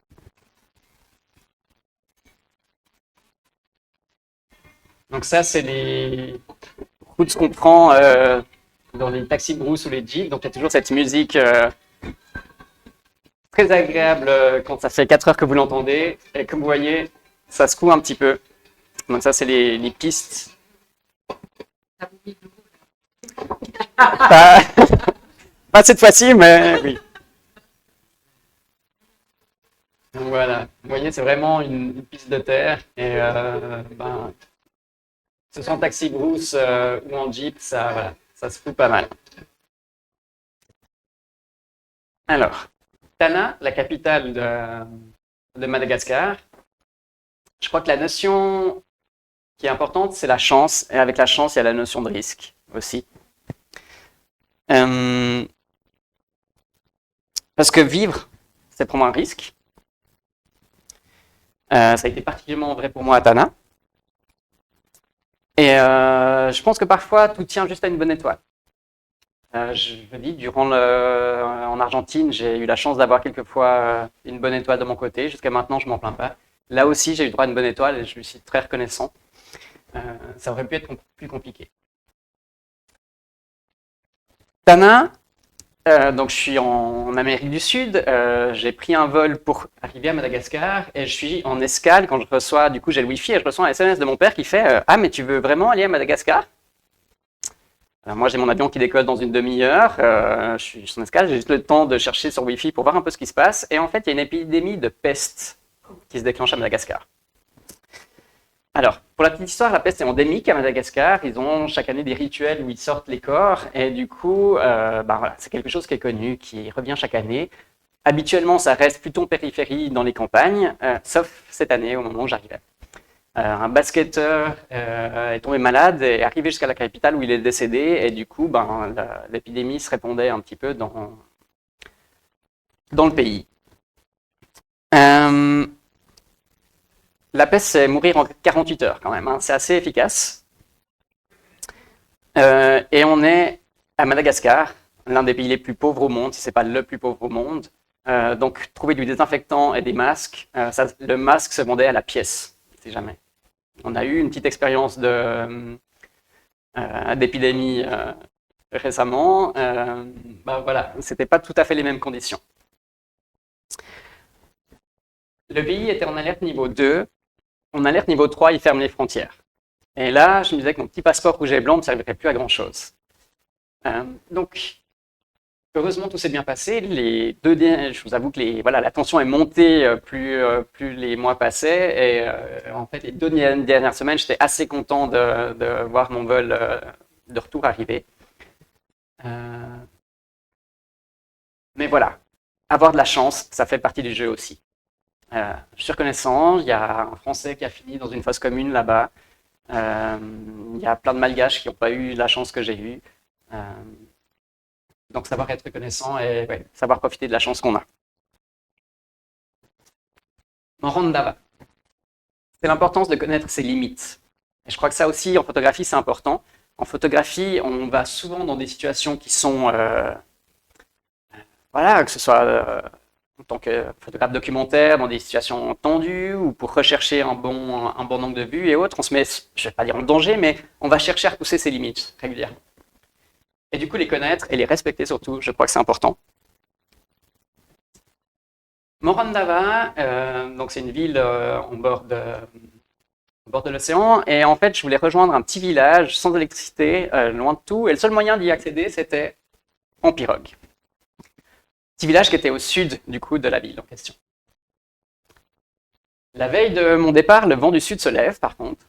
Donc ça, c'est les routes qu'on prend dans les taxis brousse ou les jeeps. Donc il y a toujours cette musique très agréable quand ça fait 4 heures que vous l'entendez. Et comme vous voyez, ça secoue un petit peu. Donc ça, c'est les pistes. Pas cette fois-ci, mais oui. Donc voilà, vous voyez, c'est vraiment une piste de terre. Et ce soit en taxi brousse ou en jeep, ça se fout pas mal. Alors, Tana, la capitale de Madagascar, je crois que la notion qui est importante, c'est la chance. Et avec la chance, il y a la notion de risque aussi. Parce que vivre, c'est prendre un risque. Ça a été particulièrement vrai pour moi à Tana. Et je pense que parfois, tout tient juste à une bonne étoile. Je me dis, en Argentine, j'ai eu la chance d'avoir quelquefois une bonne étoile de mon côté. Jusqu'à maintenant, je m'en plains pas. Là aussi, j'ai eu droit à une bonne étoile et je lui suis très reconnaissant. Ça aurait pu être plus compliqué. Tana, donc je suis en Amérique du Sud. J'ai pris un vol pour arriver à Madagascar et je suis en escale quand je reçois, du coup j'ai le Wi-Fi et je reçois un SMS de mon père qui fait « Ah, mais tu veux vraiment aller à Madagascar ?» Moi j'ai mon avion qui décolle dans une demi-heure, je suis en escale, j'ai juste le temps de chercher sur Wi-Fi pour voir un peu ce qui se passe. Et en fait, il y a une épidémie de peste qui se déclenche à Madagascar. Alors, pour la petite histoire, la peste est endémique à Madagascar. Ils ont chaque année des rituels où ils sortent les corps. Et du coup, voilà, c'est quelque chose qui est connu, qui revient chaque année. Habituellement, ça reste plutôt en périphérie dans les campagnes, sauf cette année, au moment où j'arrivais. Un basketteur est tombé malade et est arrivé jusqu'à la capitale où il est décédé. Et du coup, l'épidémie se répandait un petit peu dans le pays. La peste, c'est mourir en 48 heures quand même, hein. C'est assez efficace. Et on est à Madagascar, l'un des pays les plus pauvres au monde, si ce n'est pas le plus pauvre au monde. Donc, trouver du désinfectant et des masques, le masque se vendait à la pièce, si jamais. On a eu une petite expérience d'épidémie récemment. Voilà, c'était pas tout à fait les mêmes conditions. Le pays était en alerte niveau 2. En alerte niveau 3, il ferme les frontières. Et là, je me disais que mon petit passeport rouge et blanc ne servirait plus à grand-chose. Donc, heureusement, tout s'est bien passé. Je vous avoue que la tension est montée plus les mois passaient. Et en fait, les 2 dernières semaines, j'étais assez content de voir mon vol de retour arriver. Mais voilà, avoir de la chance, ça fait partie du jeu aussi. Je suis reconnaissant, il y a un Français qui a fini dans une fosse commune là-bas. Il y a plein de Malgaches qui n'ont pas eu la chance que j'ai eue. Donc savoir être reconnaissant et savoir profiter de la chance qu'on a. Morand Dava. C'est l'importance de connaître ses limites. Et je crois que ça aussi, en photographie, c'est important. En photographie, on va souvent dans des situations qui sont... que ce soit en tant que photographe documentaire, dans des situations tendues, ou pour rechercher un bon angle de vue et autres, on se met, je ne vais pas dire en danger, mais on va chercher à repousser ses limites régulièrement. Et du coup, les connaître et les respecter surtout, je crois que c'est important. Morondava, donc c'est une ville au bord de l'océan, et en fait, je voulais rejoindre un petit village sans électricité, loin de tout, et le seul moyen d'y accéder, c'était en pirogue. Petit village qui était au sud, du coup, de la ville en question. La veille de mon départ, le vent du sud se lève, par contre,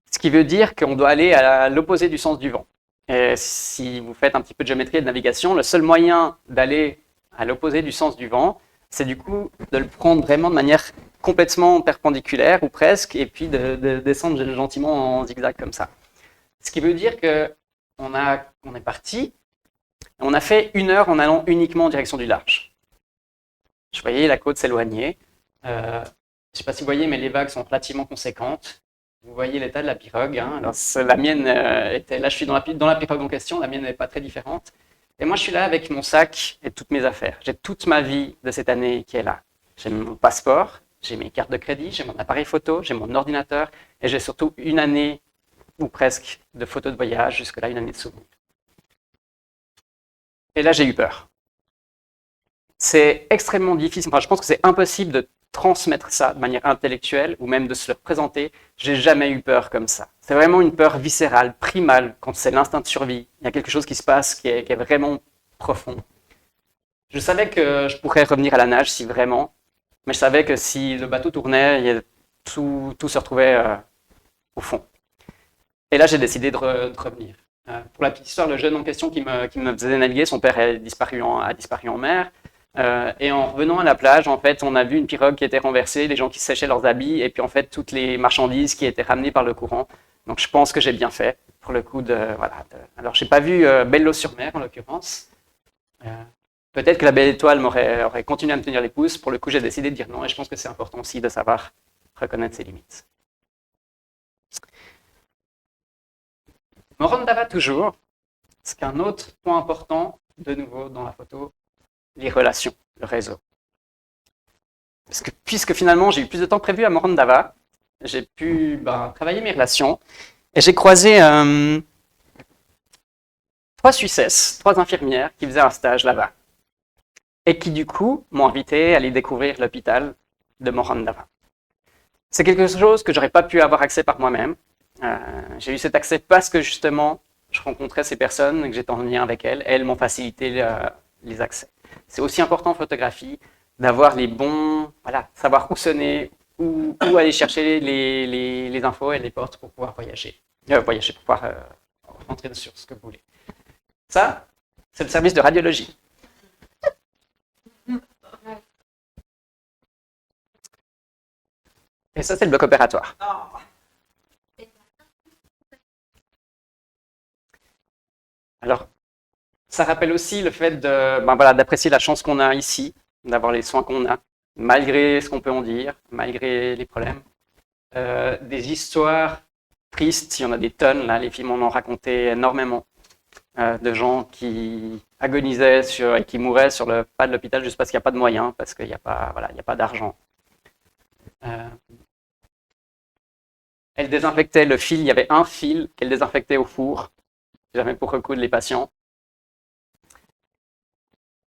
ce qui veut dire qu'on doit aller à l'opposé du sens du vent. Et si vous faites un petit peu de géométrie et de navigation, le seul moyen d'aller à l'opposé du sens du vent, c'est du coup de le prendre vraiment de manière complètement perpendiculaire, ou presque, et puis de descendre gentiment en zigzag comme ça. Ce qui veut dire qu'on est parti, on a fait 1 heure en allant uniquement en direction du large. Je voyais la côte s'éloigner. Je ne sais pas si vous voyez, mais les vagues sont relativement conséquentes. Vous voyez l'état de la pirogue. Hein. Alors, la mienne était... Là, je suis dans la pirogue en question. La mienne n'est pas très différente. Et moi, je suis là avec mon sac et toutes mes affaires. J'ai toute ma vie de cette année qui est là. J'ai mon passeport, j'ai mes cartes de crédit, j'ai mon appareil photo, j'ai mon ordinateur. Et j'ai surtout 1 année, ou presque, de photos de voyage. Jusque-là, 1 année de souvenirs. Et là, j'ai eu peur. C'est extrêmement difficile. Enfin, je pense que c'est impossible de transmettre ça de manière intellectuelle ou même de se le représenter. J'ai jamais eu peur comme ça. C'est vraiment une peur viscérale, primale, quand c'est l'instinct de survie. Il y a quelque chose qui se passe qui est vraiment profond. Je savais que je pourrais revenir à la nage si vraiment, mais je savais que si le bateau tournait, tout se retrouvait au fond. Et là, j'ai décidé de revenir. Pour la petite histoire, le jeune en question qui me faisait naviguer, son père a disparu en mer. Et en revenant à la plage, en fait, on a vu une pirogue qui était renversée, les gens qui séchaient leurs habits, et puis en fait, toutes les marchandises qui étaient ramenées par le courant. Donc je pense que j'ai bien fait, pour le coup Alors, j'ai pas vu Belle-Île-sur-Mer, en l'occurrence. Peut-être que la belle étoile aurait continué à me tenir les pouces. Pour le coup, j'ai décidé de dire non, et je pense que c'est important aussi de savoir reconnaître ses limites. Morondava toujours, c'est qu'un autre point important, de nouveau dans la photo, les relations, le réseau. Puisque finalement j'ai eu plus de temps prévu à Morondava, j'ai pu travailler mes relations et j'ai croisé 3 Suissesses, 3 infirmières qui faisaient un stage là-bas et qui du coup m'ont invité à aller découvrir l'hôpital de Morondava. C'est quelque chose que j'aurais pas pu avoir accès par moi-même. J'ai eu cet accès parce que justement je rencontrais ces personnes et que j'étais en lien avec elles et elles m'ont facilité les accès. C'est aussi important en photographie d'avoir les bons, savoir où sonner, où aller chercher les infos et les portes pour pouvoir voyager, pour pouvoir rentrer sur ce que vous voulez. Ça, c'est le service de radiologie. Et ça, c'est le bloc opératoire. Alors, Ça rappelle aussi le fait d'apprécier la chance qu'on a ici, d'avoir les soins qu'on a, malgré ce qu'on peut en dire, malgré les problèmes. Des histoires tristes, il y en a des tonnes, là, les films en ont raconté énormément, de gens qui agonisaient et qui mouraient sur le pas de l'hôpital juste parce qu'il n'y a pas de moyens, parce qu'il n'y a pas, voilà, il n'y a pas d'argent. Elle désinfectait le fil, il y avait un fil qu'elle désinfectait au four, jamais pour recoudre les patients.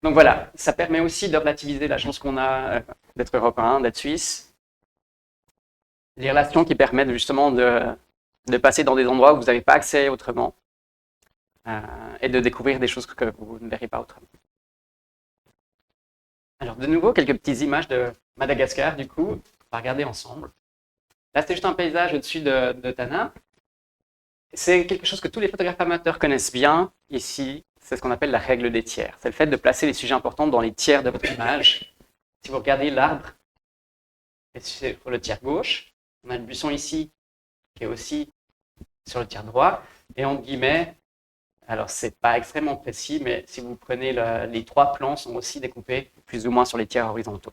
Donc voilà, ça permet aussi de relativiser la chance qu'on a d'être européen, d'être suisse. Les relations qui permettent justement de passer dans des endroits où vous n'avez pas accès autrement et de découvrir des choses que vous ne verrez pas autrement. Alors de nouveau, quelques petites images de Madagascar, du coup, on va regarder ensemble. Là, c'était juste un paysage au-dessus de Tana. C'est quelque chose que tous les photographes amateurs connaissent bien ici. C'est ce qu'on appelle la règle des tiers. C'est le fait de placer les sujets importants dans les tiers de votre image. Si vous regardez l'arbre, c'est sur le tiers gauche. On a le buisson ici, qui est aussi sur le tiers droit. Et entre guillemets, alors c'est pas extrêmement précis, mais si vous prenez les trois plans sont aussi découpés plus ou moins sur les tiers horizontaux.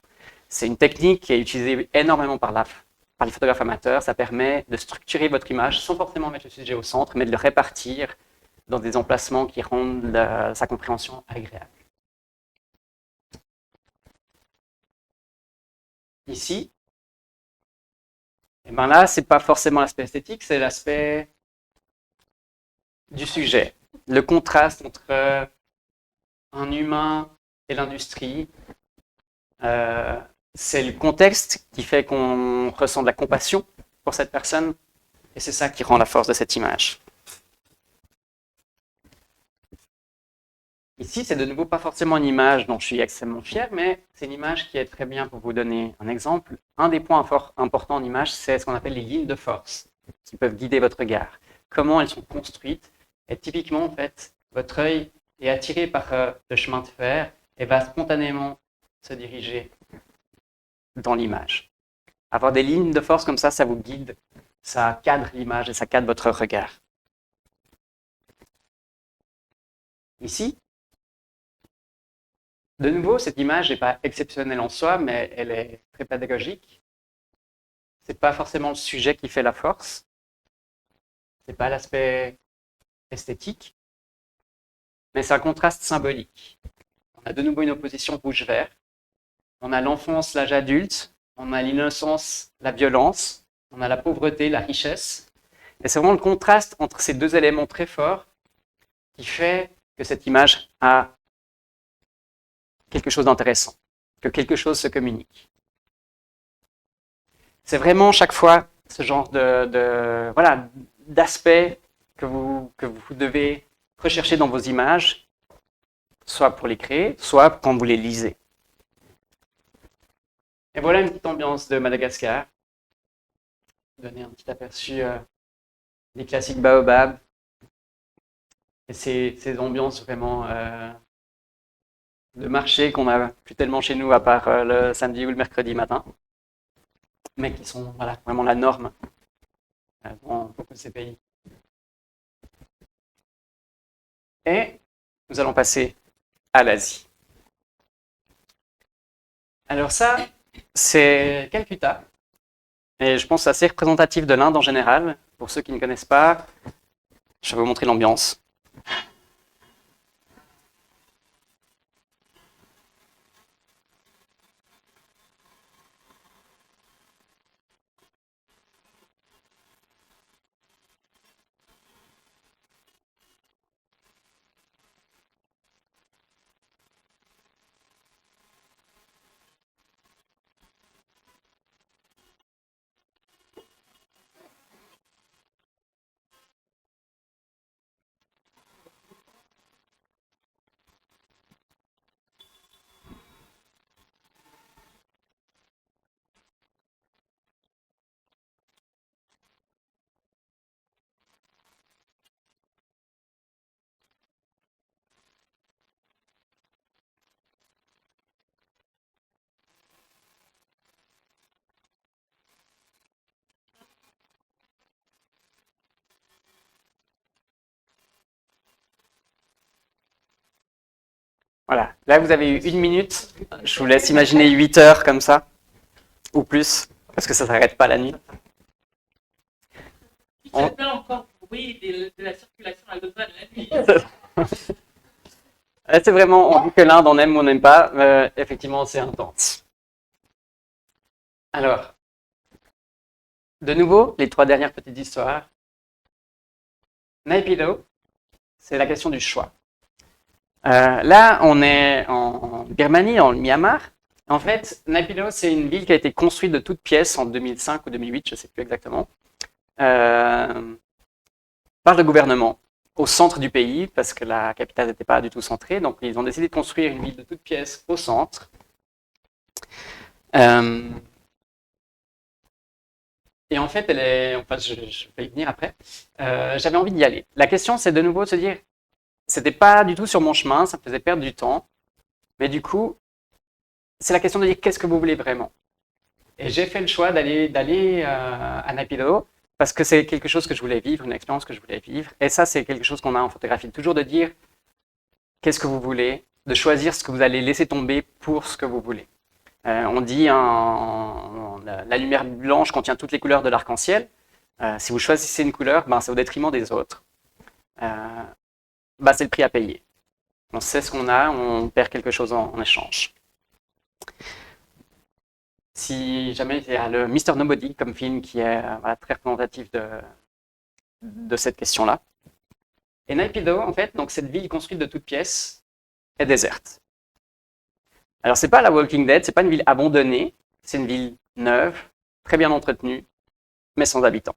C'est une technique qui est utilisée énormément par les photographes amateurs. Ça permet de structurer votre image sans forcément mettre le sujet au centre, mais de le répartir dans des emplacements qui rendent sa compréhension agréable. Ici, et ben là, c'est pas forcément l'aspect esthétique, c'est l'aspect du sujet. Le contraste entre un humain et l'industrie. C'est le contexte qui fait qu'on ressent de la compassion pour cette personne, et c'est ça qui rend la force de cette image. Ici, c'est de nouveau pas forcément une image dont je suis extrêmement fier, mais c'est une image qui est très bien pour vous donner un exemple. Un des points importants en image, c'est ce qu'on appelle les lignes de force, qui peuvent guider votre regard. Comment elles sont construites, et typiquement, en fait, votre œil est attiré par le chemin de fer et va spontanément se diriger dans l'image. Avoir des lignes de force comme ça vous guide, ça cadre l'image et ça cadre votre regard. Ici, de nouveau, cette image n'est pas exceptionnelle en soi, mais elle est très pédagogique. Ce n'est pas forcément le sujet qui fait la force. Ce n'est pas l'aspect esthétique, mais c'est un contraste symbolique. On a de nouveau une opposition rouge-vert. On a l'enfance, l'âge adulte. On a l'innocence, la violence. On a la pauvreté, la richesse. Et c'est vraiment le contraste entre ces deux éléments très forts qui fait que cette image a quelque chose d'intéressant, que quelque chose se communique. C'est vraiment chaque fois ce genre d'aspect que vous devez rechercher dans vos images, soit pour les créer, soit quand vous les lisez. Et voilà une petite ambiance de Madagascar. Donner un petit aperçu des classiques baobab. Et ces ambiances vraiment de marché qu'on n'a plus tellement chez nous, à part le samedi ou le mercredi matin, mais qui sont vraiment la norme dans beaucoup de ces pays. Et nous allons passer à l'Asie. Alors ça, c'est Calcutta. Et je pense que c'est assez représentatif de l'Inde en général. Pour ceux qui ne connaissent pas, je vais vous montrer l'ambiance. Voilà, là vous avez eu 1 minute. Je vous laisse imaginer 8 heures comme ça, ou plus, parce que ça ne s'arrête pas la nuit. Il se plaint encore pour bruit de la circulation à l'automne la nuit. C'est vraiment, on dit que l'Inde on aime ou on n'aime pas, effectivement c'est intense. Alors, de nouveau, les 3 dernières petites histoires. Naypyidaw, c'est la question du choix. Là, on est en Birmanie, dans le Myanmar. En fait, Naypyidaw, c'est une ville qui a été construite de toutes pièces en 2005 ou 2008, je ne sais plus exactement, par le gouvernement, au centre du pays, parce que la capitale n'était pas du tout centrée. Donc, ils ont décidé de construire une ville de toutes pièces au centre. Et en fait, je vais y venir après. J'avais envie d'y aller. La question, c'est de nouveau de se dire, c'était pas du tout sur mon chemin, ça me faisait perdre du temps. Mais du coup, c'est la question de dire qu'est-ce que vous voulez vraiment. Et j'ai fait le choix d'aller à Naypyidaw parce que c'est quelque chose que je voulais vivre, une expérience que je voulais vivre. Et ça, c'est quelque chose qu'on a en photographie, toujours de dire qu'est-ce que vous voulez, de choisir ce que vous allez laisser tomber pour ce que vous voulez. On dit la lumière blanche contient toutes les couleurs de l'arc-en-ciel. Si vous choisissez une couleur, c'est au détriment des autres. C'est le prix à payer. On sait ce qu'on a, on perd quelque chose en échange. Si jamais il y a le Mr. Nobody comme film qui est très représentatif de cette question-là. Et Naypyidaw, en fait, donc cette ville construite de toutes pièces, est déserte. Alors, c'est pas la Walking Dead, c'est pas une ville abandonnée, c'est une ville neuve, très bien entretenue, mais sans habitants.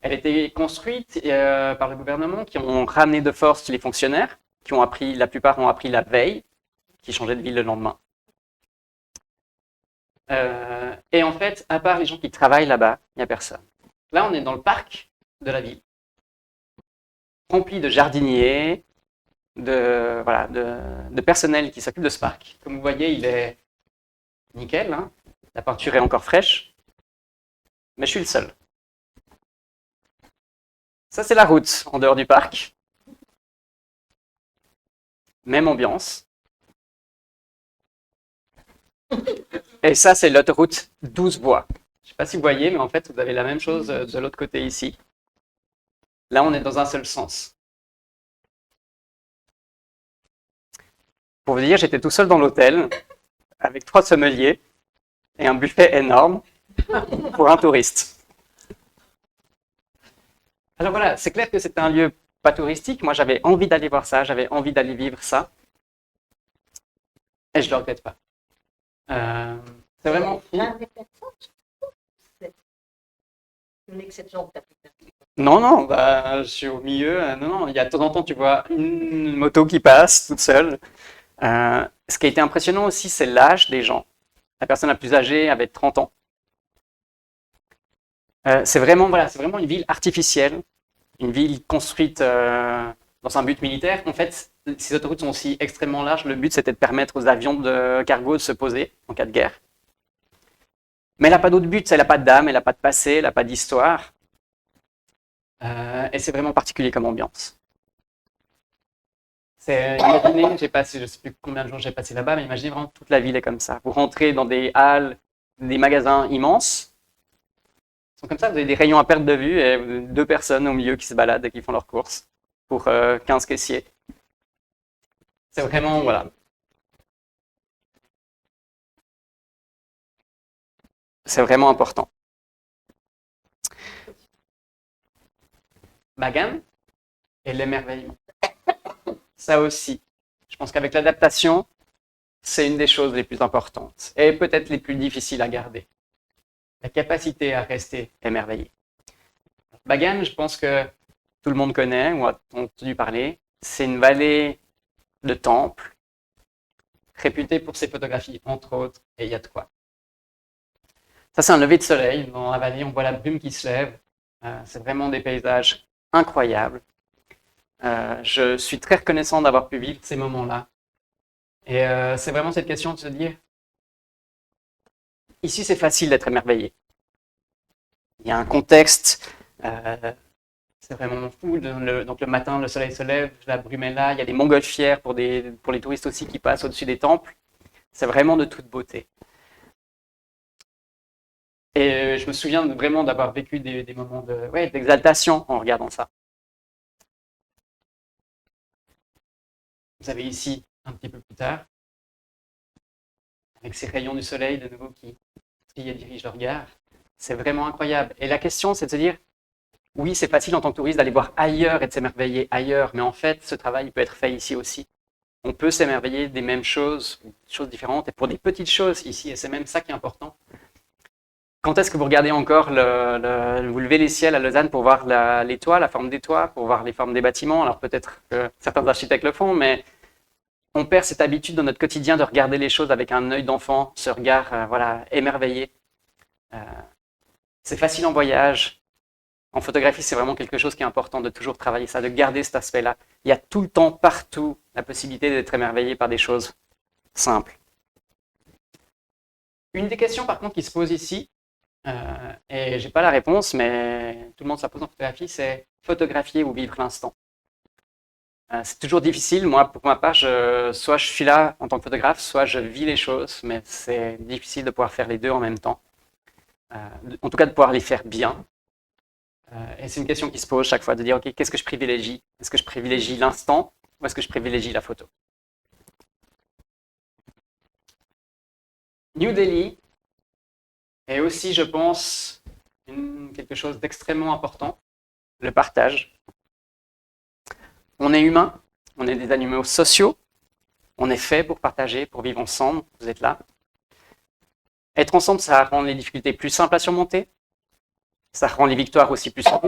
Elle a été construite par le gouvernement qui ont ramené de force les fonctionnaires, qui ont appris, la plupart ont appris la veille, qui changeaient de ville le lendemain. Et en fait, à part les gens qui travaillent là-bas, il n'y a personne. Là, on est dans le parc de la ville, rempli de jardiniers, de personnel qui s'occupe de ce parc. Comme vous voyez, il est nickel, hein. La peinture est encore fraîche, mais je suis le seul. Ça, c'est la route en dehors du parc. Même ambiance. Et ça, c'est l'autoroute 12 voies. Je ne sais pas si vous voyez, mais en fait, vous avez la même chose de l'autre côté ici. Là, on est dans un seul sens. Pour vous dire, j'étais tout seul dans l'hôtel, avec 3 sommeliers et un buffet énorme pour un touriste. Alors voilà, c'est clair que c'est un lieu pas touristique. Moi, j'avais envie d'aller voir ça, j'avais envie d'aller vivre ça. Et je ne le regrette pas. C'est vraiment fou. L'un des personnes, c'est une exception que tu as pu faire. Non, je suis au milieu. Non, il y a de temps en temps, tu vois une moto qui passe toute seule. Ce qui a été impressionnant aussi, c'est l'âge des gens. La personne la plus âgée avait 30 ans. C'est vraiment une ville artificielle, une ville construite dans un but militaire. En fait, ces autoroutes sont aussi extrêmement larges. Le but, c'était de permettre aux avions de cargo de se poser en cas de guerre. Mais elle n'a pas d'autre but, elle n'a pas d'âme, elle n'a pas de passé, elle n'a pas d'histoire. Et c'est vraiment particulier comme ambiance. Imaginez, je ne sais plus combien de jours j'ai passé là-bas, mais imaginez vraiment toute la ville est comme ça. Vous rentrez dans des halles, des magasins immenses. Ils sont comme ça, vous avez des rayons à perte de vue et 2 personnes au milieu qui se baladent et qui font leurs courses pour 15 caissiers. C'est vraiment, voilà. C'est vraiment important. Bagan et l'émerveillement. Ça aussi. Je pense qu'avec l'adaptation, c'est une des choses les plus importantes et peut-être les plus difficiles à garder. La capacité à rester émerveillé. Bagan, je pense que tout le monde connaît ou a entendu parler. C'est une vallée de temples, réputée pour ses photographies, entre autres, et il y a de quoi. Ça, c'est un lever de soleil. Dans la vallée, on voit la brume qui se lève. C'est vraiment des paysages incroyables. Je suis très reconnaissant d'avoir pu vivre ces moments-là. Et c'est vraiment cette question de se dire, ici c'est facile d'être émerveillé. Il y a un contexte C'est vraiment fou. Donc le matin, le soleil se lève, la brume est là, il y a des montgolfières pour les touristes aussi qui passent au-dessus des temples. C'est vraiment de toute beauté. Et je me souviens vraiment d'avoir vécu des moments d'exaltation en regardant ça. Vous avez ici, un petit peu plus tard, avec ces rayons du soleil de nouveau qui dirigent le regard. C'est vraiment incroyable. Et la question, c'est de se dire, oui, c'est facile en tant que touriste d'aller voir ailleurs et de s'émerveiller ailleurs, mais en fait, ce travail peut être fait ici aussi. On peut s'émerveiller des mêmes choses, choses différentes, et pour des petites choses ici, et c'est même ça qui est important. Quand est-ce que vous regardez encore, vous levez les ciels à Lausanne pour voir les toits, la forme des toits, pour voir les formes des bâtiments? Alors peut-être que certains architectes le font, mais on perd cette habitude dans notre quotidien de regarder les choses avec un œil d'enfant, ce regard émerveillé. C'est facile en voyage. En photographie, c'est vraiment quelque chose qui est important de toujours travailler ça, de garder cet aspect-là. Il y a tout le temps, partout, la possibilité d'être émerveillé par des choses simples. Une des questions, par contre, qui se pose ici, et je n'ai pas la réponse, mais tout le monde se la pose en photographie, c'est photographier ou vivre l'instant. C'est toujours difficile. Moi, pour ma part, soit je suis là en tant que photographe, soit je vis les choses, mais c'est difficile de pouvoir faire les deux en même temps. En tout cas, de pouvoir les faire bien. Et c'est une question qui se pose chaque fois, de dire, OK, qu'est-ce que je privilégie? Est-ce que je privilégie l'instant ou est-ce que je privilégie la photo? New Delhi est aussi, je pense, quelque chose d'extrêmement important, le partage. On est humain, on est des animaux sociaux, on est fait pour partager, pour vivre ensemble, vous êtes là. Être ensemble, ça rend les difficultés plus simples à surmonter, ça rend les victoires aussi plus simples.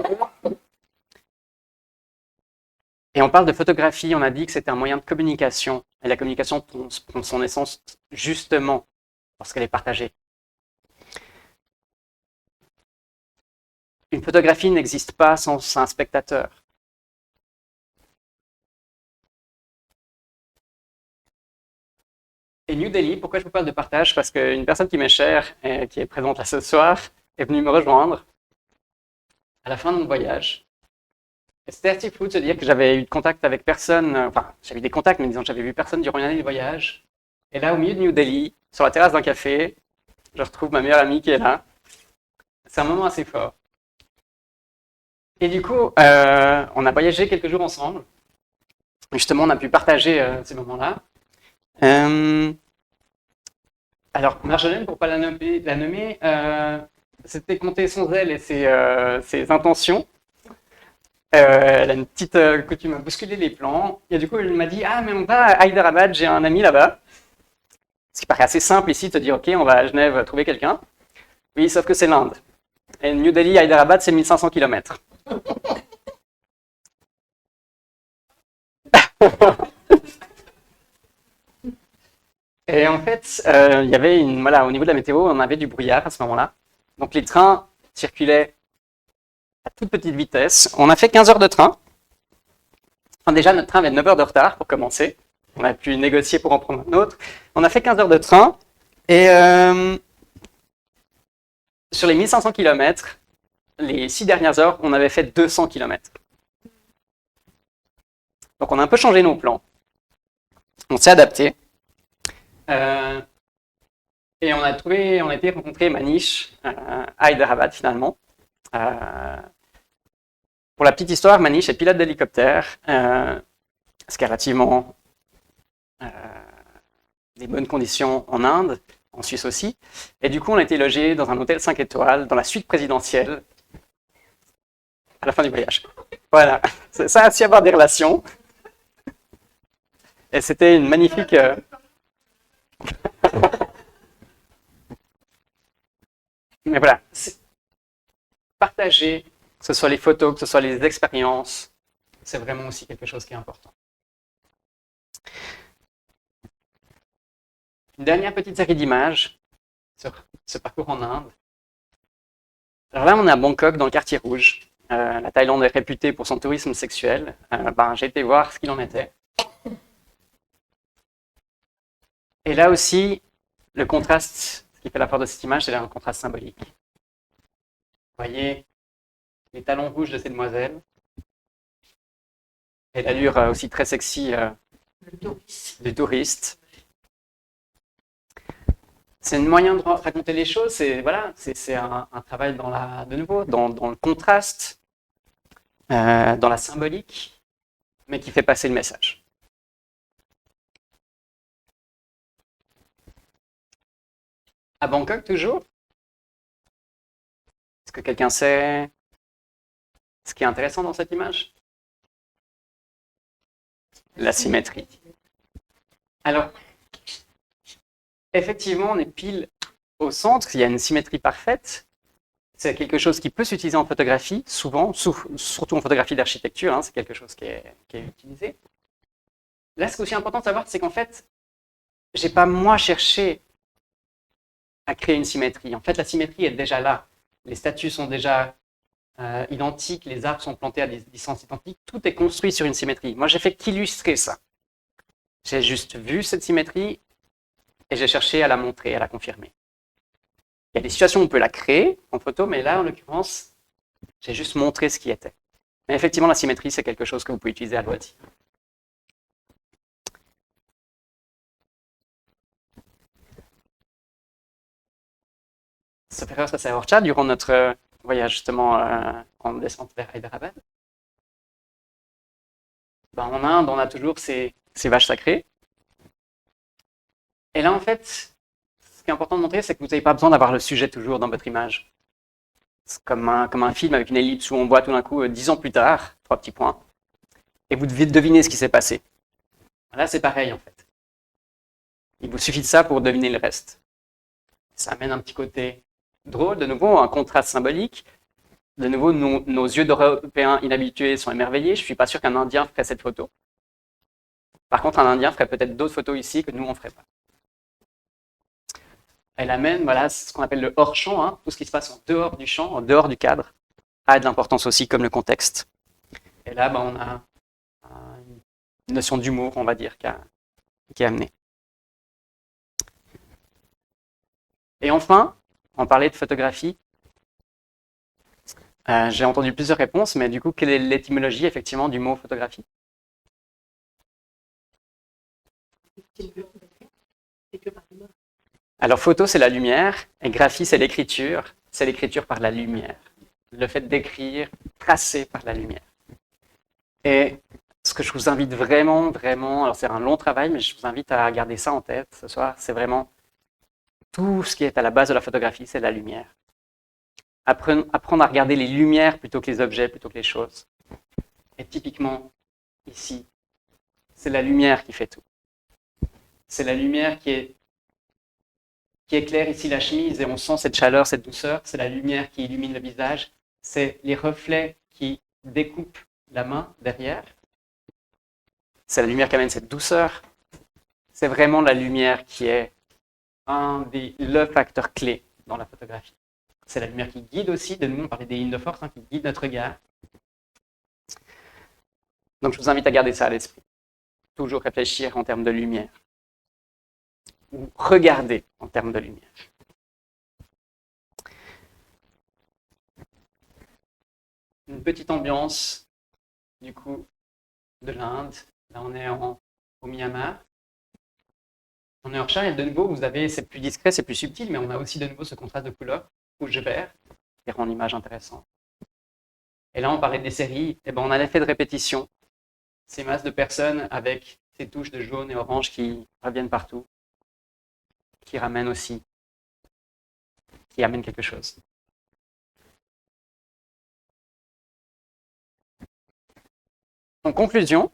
Et on parle de photographie, on a dit que c'était un moyen de communication, et la communication prend son essence justement lorsqu'elle est partagée. Une photographie n'existe pas sans un spectateur. Et New Delhi, pourquoi je vous parle de partage? Parce qu'une personne qui m'est chère et qui est présente là ce soir est venue me rejoindre à la fin de mon voyage. C'était assez fou de se dire que j'avais eu contact avec personne, enfin j'avais eu des contacts, mais disons que j'avais vu personne durant une année de voyage. Et là, au milieu de New Delhi, sur la terrasse d'un café, je retrouve ma meilleure amie qui est là. C'est un moment assez fort. Et du coup, on a voyagé quelques jours ensemble. Justement, on a pu partager ces moments-là. Alors, Marjolaine, pour ne pas la nommer, c'était compter son zèle et ses intentions. Elle a une petite coutume à bousculer les plans. Et du coup, elle m'a dit, ah, mais on va à Hyderabad, j'ai un ami là-bas. Ce qui paraît assez simple ici, de te dire, ok, on va à Genève trouver quelqu'un. Oui, sauf que c'est l'Inde. Et New Delhi à Hyderabad, c'est 1500 km. Et en fait, il y avait au niveau de la météo, on avait du brouillard à ce moment-là. Donc les trains circulaient à toute petite vitesse. On a fait 15 heures de train. Enfin, déjà, notre train avait 9 heures de retard pour commencer. On a pu négocier pour en prendre un autre. On a fait 15 heures de train. Et sur les 1500 km, les 6 dernières heures, on avait fait 200 km. Donc on a un peu changé nos plans. On s'est adapté. Et on a été rencontrer Manish à Hyderabad finalement. Pour la petite histoire, Manish est pilote d'hélicoptère, ce qui est relativement des bonnes conditions en Inde, en Suisse aussi. Et du coup, on a été logé dans un hôtel 5 étoiles, dans la suite présidentielle, à la fin du voyage. Voilà, ça a su avoir des relations. Et c'était une magnifique... Mais voilà, partager, que ce soit les photos, que ce soit les expériences, c'est vraiment aussi quelque chose qui est important. Une dernière petite série d'images sur ce parcours en Inde. Alors là, on est à Bangkok, dans le quartier rouge. La Thaïlande est réputée pour son tourisme sexuel. J'ai été voir ce qu'il en était. Et là aussi, le contraste, ce qui fait la force de cette image, c'est un contraste symbolique. Vous voyez les talons rouges de ces demoiselles, et l'allure aussi très sexy Le touriste. du touriste. C'est un moyen de raconter les choses, c'est voilà, c'est un travail de nouveau, dans le contraste, dans la symbolique, mais qui fait passer le message. À Bangkok toujours, est-ce que quelqu'un sait ce qui est intéressant dans cette image? La symétrie. Alors, effectivement, on est pile au centre, il y a une symétrie parfaite. C'est quelque chose qui peut s'utiliser en photographie, souvent, surtout en photographie d'architecture, hein, c'est quelque chose qui est utilisé. Là, ce qui est aussi important de savoir, c'est qu'en fait, j'ai pas moi cherché à créer une symétrie. En fait, la symétrie est déjà là. Les statues sont déjà identiques, les arbres sont plantés à des distances identiques, tout est construit sur une symétrie. Moi, j'ai fait qu'illustrer ça. J'ai juste vu cette symétrie et j'ai cherché à la montrer, à la confirmer. Il y a des situations où on peut la créer en photo, mais là, en l'occurrence, j'ai juste montré ce qui était. Mais effectivement, la symétrie, c'est quelque chose que vous pouvez utiliser à loisir. Sauf erreur, ça c'est à Orcha, durant notre voyage justement en descente vers Hyderabad. Ben, en Inde, on a toujours ces vaches sacrées. Et là, en fait, ce qui est important de montrer, c'est que vous n'avez pas besoin d'avoir le sujet toujours dans votre image. C'est comme un film avec une ellipse où on voit tout d'un coup 10 ans plus tard, 3 petits points, et vous devez deviner ce qui s'est passé. Là, c'est pareil en fait. Il vous suffit de ça pour deviner le reste. Ça amène un petit côté drôle, de nouveau, un contraste symbolique. De nouveau, nos yeux d'Européens inhabitués sont émerveillés. Je ne suis pas sûr qu'un Indien ferait cette photo. Par contre, un Indien ferait peut-être d'autres photos ici que nous, on ne ferait pas. Elle amène, voilà, ce qu'on appelle le hors-champ, hein, tout ce qui se passe en dehors du champ, en dehors du cadre, a de l'importance aussi, comme le contexte. Et là, ben, on a une notion d'humour, on va dire, qui est amenée. Et enfin, on parlait de photographie. J'ai entendu plusieurs réponses, mais du coup, quelle est l'étymologie effectivement du mot photographie? Alors, photo, c'est la lumière, et graphie, c'est l'écriture par la lumière. Le fait d'écrire, tracer par la lumière. Et ce que je vous invite vraiment, alors c'est un long travail, mais je vous invite à garder ça en tête ce soir, c'est vraiment tout ce qui est à la base de la photographie, c'est la lumière. Apprendre à regarder les lumières plutôt que les objets, plutôt que les choses. Et typiquement, ici, c'est la lumière qui fait tout. C'est la lumière qui éclaire ici la chemise et on sent cette chaleur, cette douceur. C'est la lumière qui illumine le visage. C'est les reflets qui découpent la main derrière. C'est la lumière qui amène cette douceur. C'est vraiment la lumière qui est le facteur clé dans la photographie. C'est la lumière qui guide aussi, de nous on parlait des lignes de force, hein, qui guide notre regard. Donc je vous invite à garder ça à l'esprit. Toujours réfléchir en termes de lumière. Ou regarder en termes de lumière. Une petite ambiance, du coup, de l'Inde. Là on est au Myanmar. On est en Chine et de nouveau, vous avez, c'est plus discret, c'est plus subtil, mais on a aussi de nouveau ce contraste de couleurs, rouge-vert, qui rend l'image intéressante. Et là, on parlait des séries, et ben on a l'effet de répétition. Ces masses de personnes avec ces touches de jaune et orange qui reviennent partout, qui ramènent aussi, qui amènent quelque chose. En conclusion,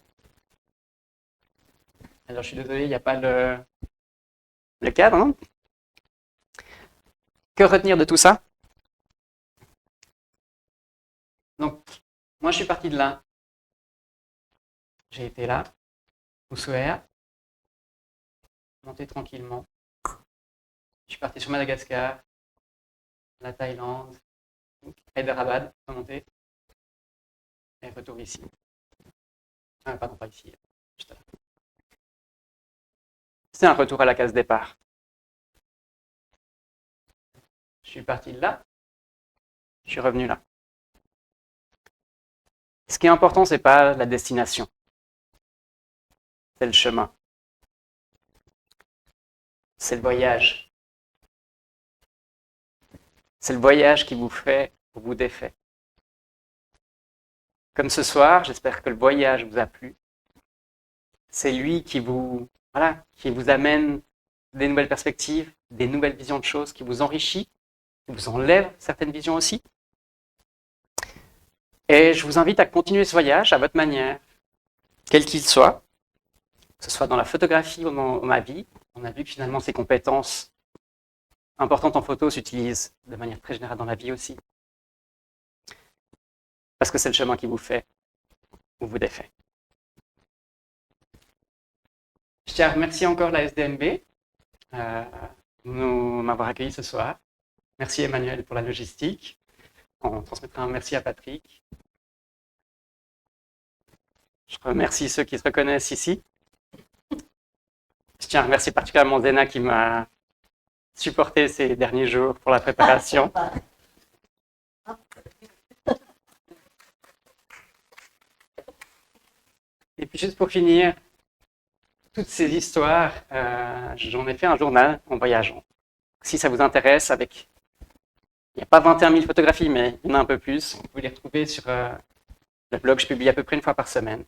alors je suis désolé, il n'y a pas le cadre, hein. Que retenir de tout ça? Donc, moi je suis parti de là. J'ai été là, Ushuaïa, monté tranquillement. Je suis parti sur Madagascar, la Thaïlande, Hyderabad, remonté, et retour ici. Ah, pardon, pas ici, juste là. C'est un retour à la case départ. Je suis parti de là, je suis revenu là. Ce qui est important, ce n'est pas la destination. c'est le chemin. C'est le voyage. C'est le voyage qui vous fait ou vous défait. Comme ce soir, j'espère que le voyage vous a plu. C'est lui qui vous amène des nouvelles perspectives, des nouvelles visions de choses, qui vous enrichit, qui vous enlève certaines visions aussi. Et je vous invite à continuer ce voyage à votre manière, quel qu'il soit, que ce soit dans la photographie ou dans ma vie. On a vu que finalement ces compétences importantes en photo s'utilisent de manière très générale dans la vie aussi. Parce que c'est le chemin qui vous fait ou vous défait. Je tiens à remercier encore la SDMB de m'avoir accueilli ce soir. Merci Emmanuel pour la logistique. On transmettra un merci à Patrick. Je remercie ceux qui se reconnaissent ici. Je tiens à remercier particulièrement Zena qui m'a supporté ces derniers jours pour la préparation. Et puis juste pour finir, toutes ces histoires, j'en ai fait un journal en voyageant. Si ça vous intéresse, il n'y a pas 21 000 photographies, mais il y en a un peu plus. Vous pouvez les retrouver sur le blog, je publie à peu près une fois par semaine.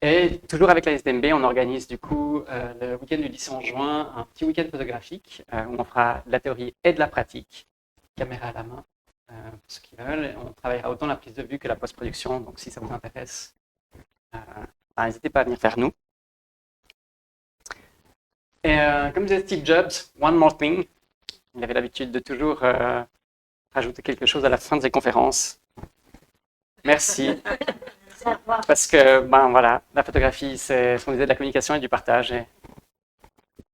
Et toujours avec la SDMB, on organise du coup le week-end du 10 en juin, un petit week-end photographique où on fera de la théorie et de la pratique, caméra à la main, pour ceux qui veulent. On travaillera autant la prise de vue que la post-production, donc si ça vous intéresse, n'hésitez pas à venir faire nous. Et comme disait Steve Jobs, one more thing, il avait l'habitude de toujours rajouter quelque chose à la fin de ses conférences. Merci. Parce que, voilà, la photographie, c'est ce qu'on disait de la communication et du partage. Et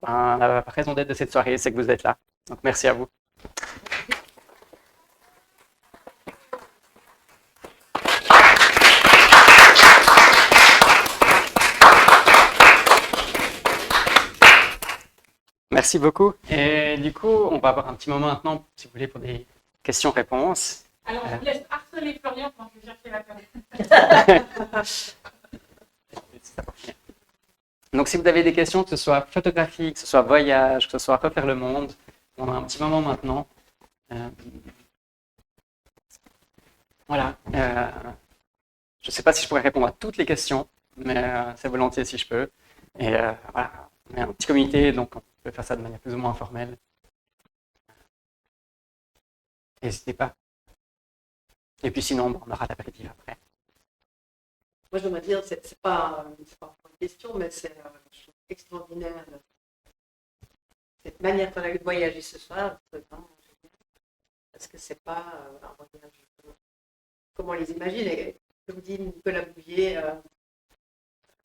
la raison d'être de cette soirée, c'est que vous êtes là. Donc, merci à vous. Merci beaucoup. Et du coup, on va avoir un petit moment maintenant, si vous voulez, pour des questions-réponses. Alors, je vous laisse harceler Florian quand je vais chercher la caméra. Donc, si vous avez des questions, que ce soit photographique, que ce soit voyage, que ce soit refaire le monde, on a un petit moment maintenant. Voilà. Je ne sais pas si je pourrais répondre à toutes les questions, mais c'est volontiers si je peux. Et voilà, on est un petit comité, donc on peut faire ça de manière plus ou moins informelle. N'hésitez pas. Et puis sinon, on aura l'apéritif après. Moi, je dois dire, c'est pas une question, mais c'est je trouve extraordinaire cette manière qu'on a eu de voyager ce soir. Parce que c'est pas un voyage comme on les imagine. Et comme dit Nicolas Bouvier,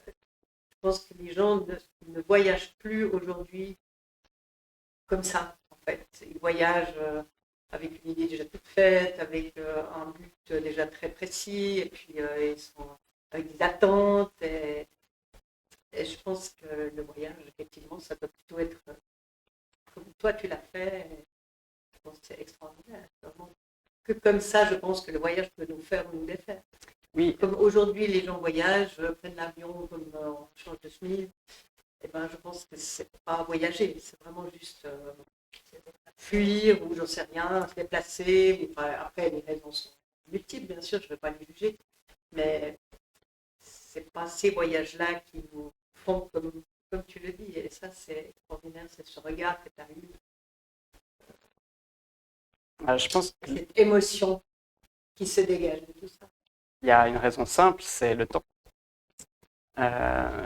je pense que les gens ne voyagent plus aujourd'hui comme ça, en fait. Ils voyagent avec une idée déjà toute faite, avec un but déjà très précis, et puis ils sont avec des attentes. Et je pense que le voyage, effectivement, ça doit plutôt être comme toi tu l'as fait. Je pense que c'est extraordinaire. Vraiment. Que comme ça, je pense que le voyage peut nous faire ou nous défaire. Oui. Comme aujourd'hui, les gens voyagent, prennent l'avion, comme on change de chemise. Et ben, je pense que c'est pas voyager, c'est vraiment juste fuir ou j'en sais rien, se déplacer. Après, les raisons sont multiples, bien sûr, je ne vais pas les juger, mais c'est pas ces voyages-là qui nous font comme tu le dis. Et ça, c'est extraordinaire, c'est ce regard que tu as eu. Je pense que cette émotion qui se dégage de tout ça. il y a une raison simple, c'est le temps.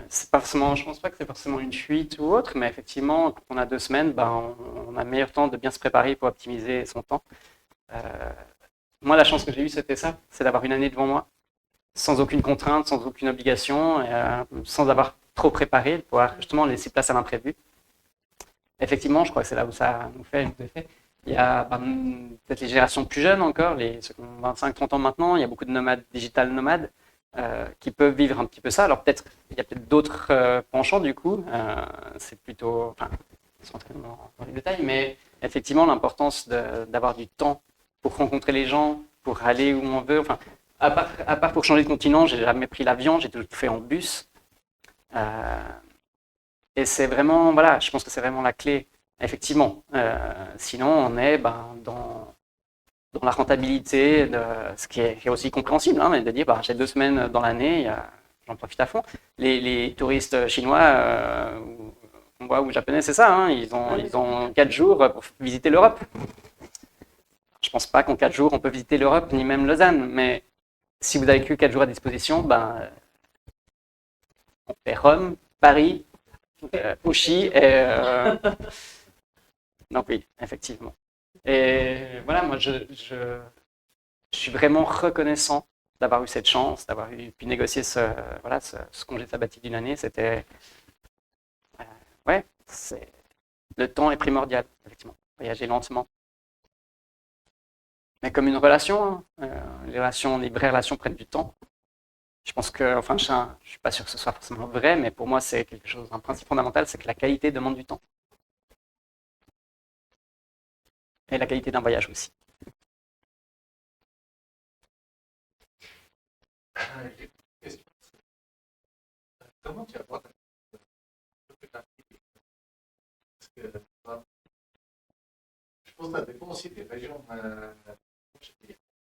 C'est pas forcément, je pense pas que c'est forcément une fuite ou autre, mais effectivement, quand on a 2 semaines, on a meilleur temps de bien se préparer pour optimiser son temps. Moi, la chance que j'ai eue, c'était ça, c'est d'avoir une année devant moi, sans aucune contrainte, sans aucune obligation, sans avoir trop préparé, de pouvoir justement laisser place à l'imprévu. Effectivement, je crois que c'est là où ça nous fait effet. Il y a peut-être les générations plus jeunes encore, ceux qui ont 25-30 ans maintenant, il y a beaucoup de nomades, digital nomades, qui peuvent vivre un petit peu ça. Alors peut-être, il y a peut-être d'autres penchants du coup, c'est plutôt, enfin, sans entrer dans les détails, mais effectivement l'importance d'avoir du temps pour rencontrer les gens, pour aller où on veut. Enfin, à part pour changer de continent, j'ai jamais pris l'avion, j'ai toujours fait en bus. Et c'est vraiment, voilà, je pense que c'est vraiment la clé, effectivement. Sinon, on est dans la rentabilité, ce qui est aussi compréhensible, hein, mais de dire, j'ai 2 semaines dans l'année, j'en profite à fond. Les touristes chinois ou japonais, c'est ça, hein, ils ont 4 jours pour visiter l'Europe. Je ne pense pas qu'en 4 jours, on peut visiter l'Europe, ni même Lausanne, mais si vous avez que 4 jours à disposition, on fait Rome, Paris, Ouchy, donc oui, effectivement. Et voilà, moi, je suis vraiment reconnaissant d'avoir eu cette chance, d'avoir pu négocier ce congé sabbatique d'une année. C'était, le temps est primordial, effectivement. Voyager lentement. Mais comme une relation, les vraies relations prennent du temps. Je pense que, enfin, je ne suis pas sûr que ce soit forcément vrai, mais pour moi, c'est quelque chose, un principe fondamental, c'est que la qualité demande du temps. Et la qualité d'un voyage aussi. Question. Comment tu abordes parce que je pense que ça dépend aussi des régions.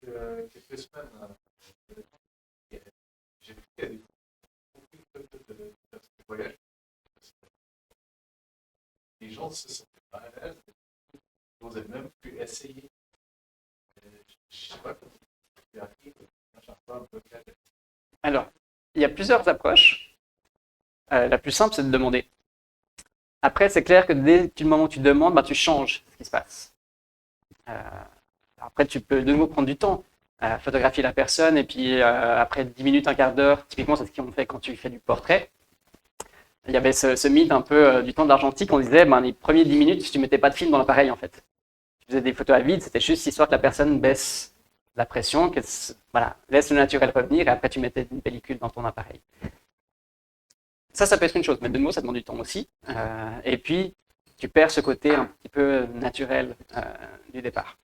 Quelques semaines, j'ai fait beaucoup de voyages. Les gens se sentaient pas à l'aise. Vous avez même pu essayer. Je ne sais pas comment tu arrives. Alors, il y a plusieurs approches. La plus simple, c'est de demander. Après, c'est clair que dès le moment où tu demandes, tu changes ce qui se passe. Après, tu peux de nouveau prendre du temps, photographier la personne, et puis après 10 minutes, un quart d'heure, typiquement, c'est ce qu'on fait quand tu fais du portrait. Il y avait ce mythe un peu du temps de l'argentique, on disait, les premiers 10 minutes, si tu ne mettais pas de film dans l'appareil, en fait. Tu faisais des photos à vide, c'était juste histoire que la personne baisse la pression, laisse le naturel revenir, et après tu mettais une pellicule dans ton appareil. Ça peut être une chose, mais de nouveau, ça demande du temps aussi. Et puis, tu perds ce côté un petit peu naturel du départ.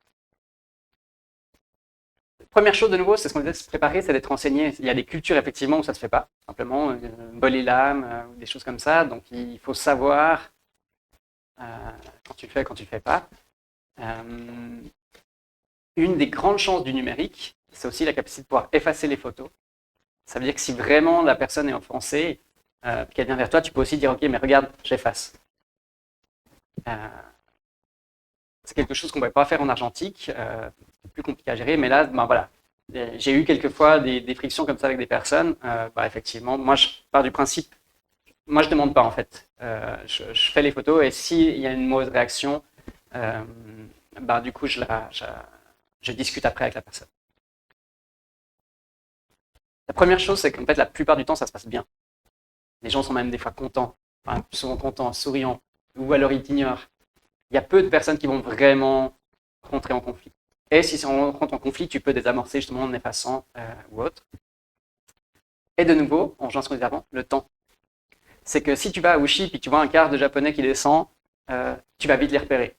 Première chose, de nouveau, c'est ce qu'on disait, se préparer, c'est d'être renseigné. Il y a des cultures, effectivement, où ça ne se fait pas. Simplement, voler l'âme, des choses comme ça. Donc, il faut savoir quand tu le fais, quand tu ne le fais pas. Une des grandes chances du numérique, c'est aussi la capacité de pouvoir effacer les photos. Ça veut dire que si vraiment la personne est offensée, qu'elle vient vers toi, tu peux aussi dire, ok, mais regarde, j'efface. C'est quelque chose qu'on ne pouvait pas faire en argentique, c'est plus compliqué à gérer, mais là, voilà. J'ai eu quelquefois des frictions comme ça avec des personnes. Effectivement, moi, je pars du principe, moi, je ne demande pas, en fait. Je fais les photos, et s'il y a une mauvaise réaction, du coup, je discute après avec la personne. La première chose, c'est qu'en fait, la plupart du temps, ça se passe bien. Les gens sont même des fois contents, souvent contents, souriants, ou alors ils t'ignorent. Il y a peu de personnes qui vont vraiment rentrer en conflit. Et si on rentre en conflit, tu peux désamorcer justement en effaçant ou autre. Et de nouveau, on rejoint ce qu'on disait avant, le temps. C'est que si tu vas à Ouchy et que tu vois un quart de japonais qui descend, tu vas vite les repérer.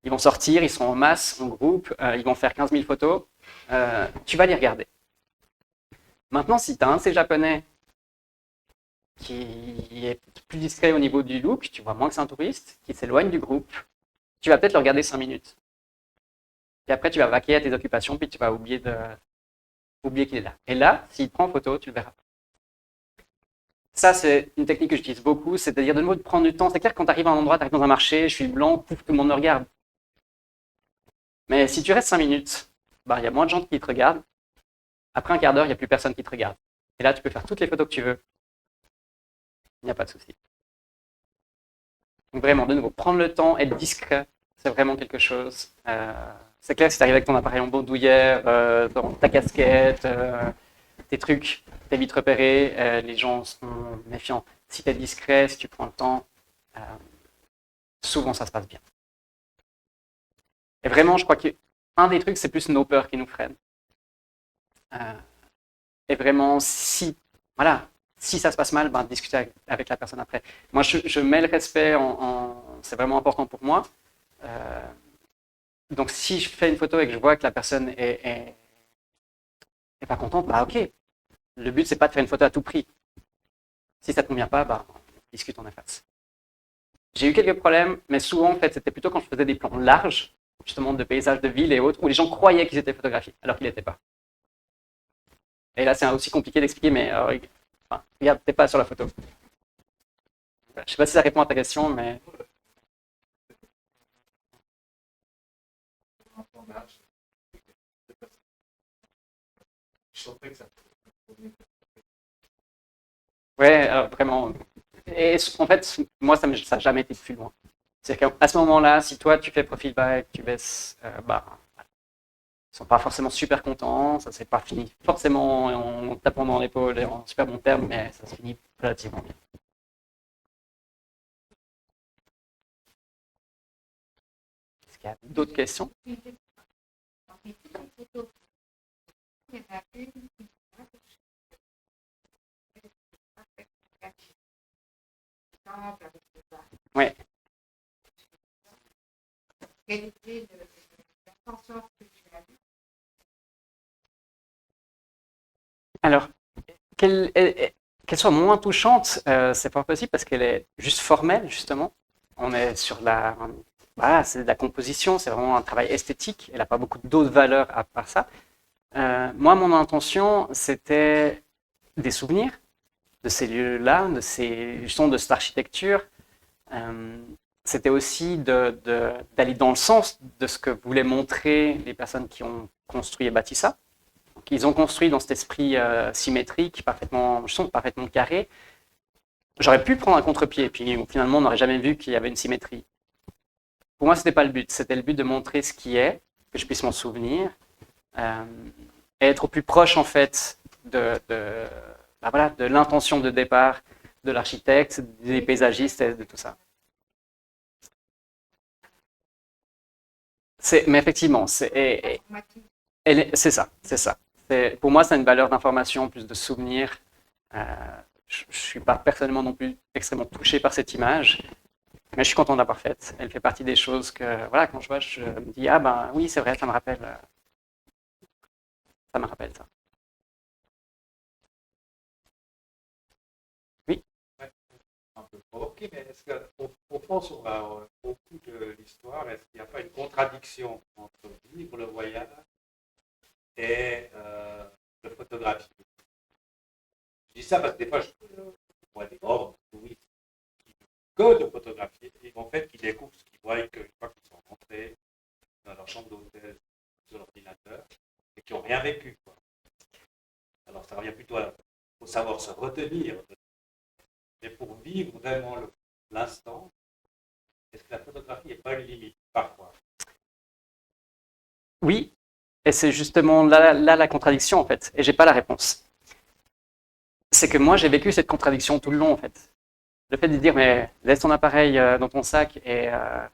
Ils vont sortir, ils sont en masse, en groupe, ils vont faire 15 000 photos, tu vas les regarder. Maintenant, si tu as un de ces japonais qui est plus discret au niveau du look, tu vois moins que c'est un touriste, qui s'éloigne du groupe, tu vas peut-être le regarder 5 minutes. Et après, tu vas vaquer à tes occupations, puis tu vas oublier qu'il est là. Et là, s'il te prend en photo, tu le verras. Ça, c'est une technique que j'utilise beaucoup, c'est-à-dire de nouveau de prendre du temps. C'est clair que quand tu arrives à un endroit, tu arrives dans un marché, je suis blanc, tout le monde me regarde. Mais si tu restes 5 minutes, il y a moins de gens qui te regardent. Après un quart d'heure, il n'y a plus personne qui te regarde. Et là, tu peux faire toutes les photos que tu veux. Il n'y a pas de souci. Donc vraiment, de nouveau, prendre le temps, être discret, c'est vraiment quelque chose. C'est clair, si tu arrives avec ton appareil en bandoulière, ta casquette, tes trucs, t'es vite repéré, les gens sont méfiants. Si tu es discret, si tu prends le temps, souvent ça se passe bien. Et vraiment, je crois qu'un des trucs, c'est plus nos peurs qui nous freinent. Et vraiment, si ça se passe mal, discuter avec la personne après. Moi, je mets le respect c'est vraiment important pour moi. Donc, si je fais une photo et que je vois que la personne est pas contente, ok. Le but, c'est pas de faire une photo à tout prix. Si ça ne te convient pas, bah, on discute en face. J'ai eu quelques problèmes, mais souvent, en fait, c'était plutôt quand je faisais des plans larges, justement de paysages de ville et autres, où les gens croyaient qu'ils étaient photographiés, alors qu'ils n'étaient pas. Et là, c'est aussi compliqué d'expliquer, mais enfin, regarde, t'es pas sur la photo. Voilà, je ne sais pas si ça répond à ta question, mais... Je sentais que ça. Ouais, alors, vraiment. Et en fait, moi, ça n'a jamais été plus loin. C'est-à-dire qu'à ce moment-là, si toi, tu fais profil bas et que tu baisses, bah, ils sont pas forcément super contents, ça s'est pas fini forcément en tapant dans l'épaule et en super bon terme, mais ça se finit relativement bien. Est-ce qu'il y a d'autres questions? Oui. Quelle était l'intention que tu as eue? Alors, qu'elle soit moins touchante, c'est pas possible parce qu'elle est juste formelle, justement. On est sur la... Voilà, c'est de la composition, c'est vraiment un travail esthétique. Elle n'a pas beaucoup d'autres valeurs à part ça. Moi, mon intention, c'était des souvenirs de ces lieux-là, justement de cette architecture. C'était aussi d'aller dans le sens de ce que voulaient montrer les personnes qui ont construit et bâti ça. Donc, ils ont construit dans cet esprit symétrique, parfaitement carré. J'aurais pu prendre un contre-pied, puis finalement, on n'aurait jamais vu qu'il y avait une symétrie. Pour moi, ce n'était pas le but. C'était le but de montrer ce qui est, que je puisse m'en souvenir, et être au plus proche, en fait, de l'intention de départ de l'architecte, des paysagistes et de tout ça. Mais effectivement, c'est ça, c'est ça. Pour moi, c'est une valeur d'information, plus de souvenir. Je ne suis pas personnellement non plus extrêmement touché par cette image, mais je suis content de l'avoir faite. Elle fait partie des choses que, voilà, quand je vois, je me dis, ah ben oui, c'est vrai, ça me rappelle ça. Oui. Ouais, un peu provoqué, mais est-ce qu'au fond, sur beaucoup de l'histoire, est-ce qu'il n'y a pas une contradiction entre vivre le voyage et le photographier? Je dis ça parce que des fois, je vois des ordres touristes qui que de photographier et en fait, qui découvrent ce qu'ils voient qu'une fois qu'ils sont rentrés dans leur chambre d'hôtel, sur l'ordinateur, et qui n'ont rien vécu, quoi. Alors, ça revient plutôt au savoir se retenir. Mais pour vivre vraiment l'instant, est-ce que la photographie n'est pas une limite, parfois? Oui, et c'est justement là la contradiction, en fait, et j'ai pas la réponse. C'est que moi, j'ai vécu cette contradiction tout le long, en fait. Le fait de dire, mais laisse ton appareil dans ton sac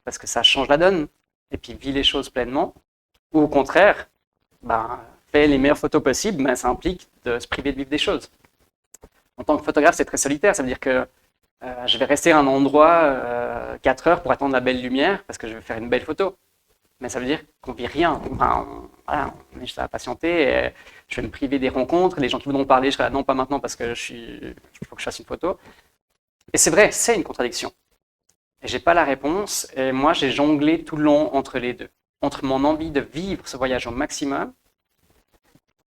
parce que ça change la donne, et puis vis les choses pleinement, ou au contraire, ben, fais les meilleures photos possibles, mais ça implique de se priver de vivre des choses. En tant que photographe, c'est très solitaire, ça veut dire que je vais rester à un endroit 4 heures pour attendre la belle lumière, parce que je vais faire une belle photo. Mais ça veut dire qu'on ne vit rien. Enfin, voilà, on est juste à patienter. Et je vais me priver des rencontres. Les gens qui voudront parler, je serai là, non, pas maintenant parce que il faut que je fasse une photo. Et c'est vrai, c'est une contradiction. Et j'ai pas la réponse. Et moi, j'ai jonglé tout le long entre les deux. Entre mon envie de vivre ce voyage au maximum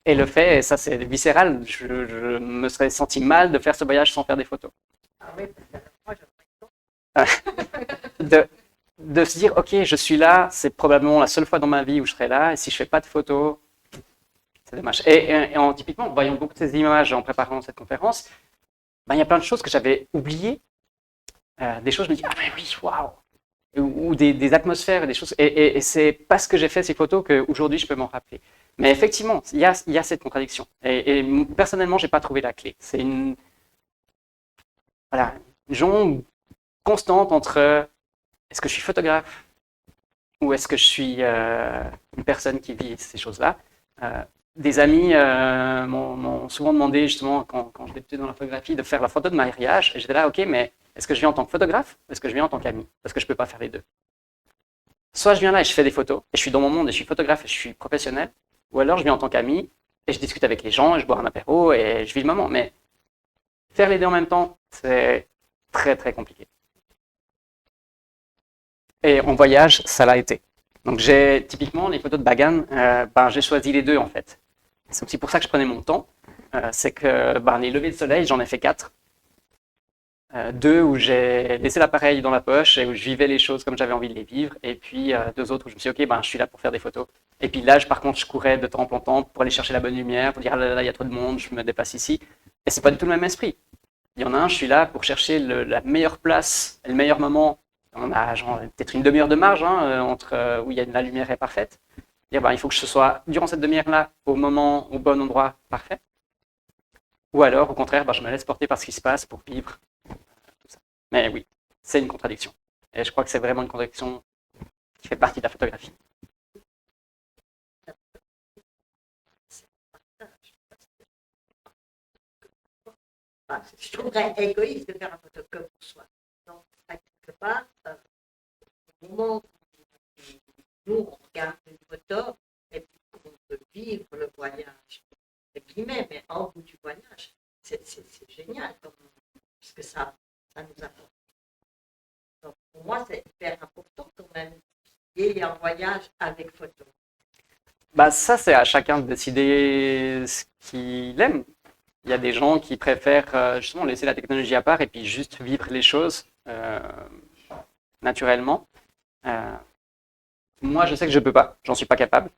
et le fait, et ça c'est viscéral, je me serais senti mal de faire ce voyage sans faire des photos. Ah oui, parce que moi, de se dire, ok, je suis là, c'est probablement la seule fois dans ma vie où je serai là, et si je fais pas de photos, c'est dommage. Et typiquement, en voyant beaucoup de ces images en préparant cette conférence, ben, il y a plein de choses que j'avais oubliées, des choses, je me dis, ah mais oui, waouh, ou des atmosphères, des choses, et c'est parce que j'ai fait ces photos qu'aujourd'hui je peux m'en rappeler. Mais effectivement, il y a cette contradiction. Et personnellement, j'ai pas trouvé la clé. C'est une jongle constante entre est-ce que je suis photographe ou est-ce que je suis une personne qui vit ces choses-là. Des amis m'ont souvent demandé, justement, quand je débutais dans la photographie, de faire la photo de mariage. Et j'étais là, ok, mais est-ce que je viens en tant que photographe ou est-ce que je viens en tant qu'ami? Parce que je ne peux pas faire les deux. Soit je viens là et je fais des photos, et je suis dans mon monde et je suis photographe et je suis professionnel, ou alors je viens en tant qu'ami et je discute avec les gens, et je bois un apéro et je vis le moment. Mais faire les deux en même temps, C'est très très compliqué. Et en voyage, ça l'a été. Donc j'ai typiquement les photos de Bagan, j'ai choisi les deux en fait. C'est aussi pour ça que je prenais mon temps. C'est que les levées de soleil, j'en ai fait 4. 2 où j'ai laissé l'appareil dans la poche et où je vivais les choses comme j'avais envie de les vivre. Et puis 2 autres où je me suis dit, ok, je suis là pour faire des photos. Et puis là, par contre, je courais de temps en temps pour aller chercher la bonne lumière, pour dire, ah là là, il y a trop de monde, je me dépasse ici. Et c'est pas du tout le même esprit. Il y en a un, je suis là pour chercher la meilleure place, le meilleur moment. On a peut-être une demi-heure de marge entre où la lumière est parfaite. Dire, il faut que je sois durant cette demi-heure-là, au moment, au bon endroit, parfait. Ou alors, au contraire, je me laisse porter par ce qui se passe pour vivre tout ça. Mais oui, c'est une contradiction. Et je crois que c'est vraiment une contradiction qui fait partie de la photographie. Je trouverais égoïste de faire un photo que pour soi. Donc, quelque part, au moment où nous, on regarde une photo et puis qu'on peut vivre le voyage, entre guillemets, mais en bout du voyage, c'est génial, parce que ça nous apporte. Donc, pour moi, c'est hyper important quand même qu'il y ait un voyage avec photo. Ça, c'est à chacun de décider ce qu'il aime. Il y a des gens qui préfèrent justement laisser la technologie à part et puis juste vivre les choses naturellement. Moi, je sais que je ne peux pas, j'en suis pas capable.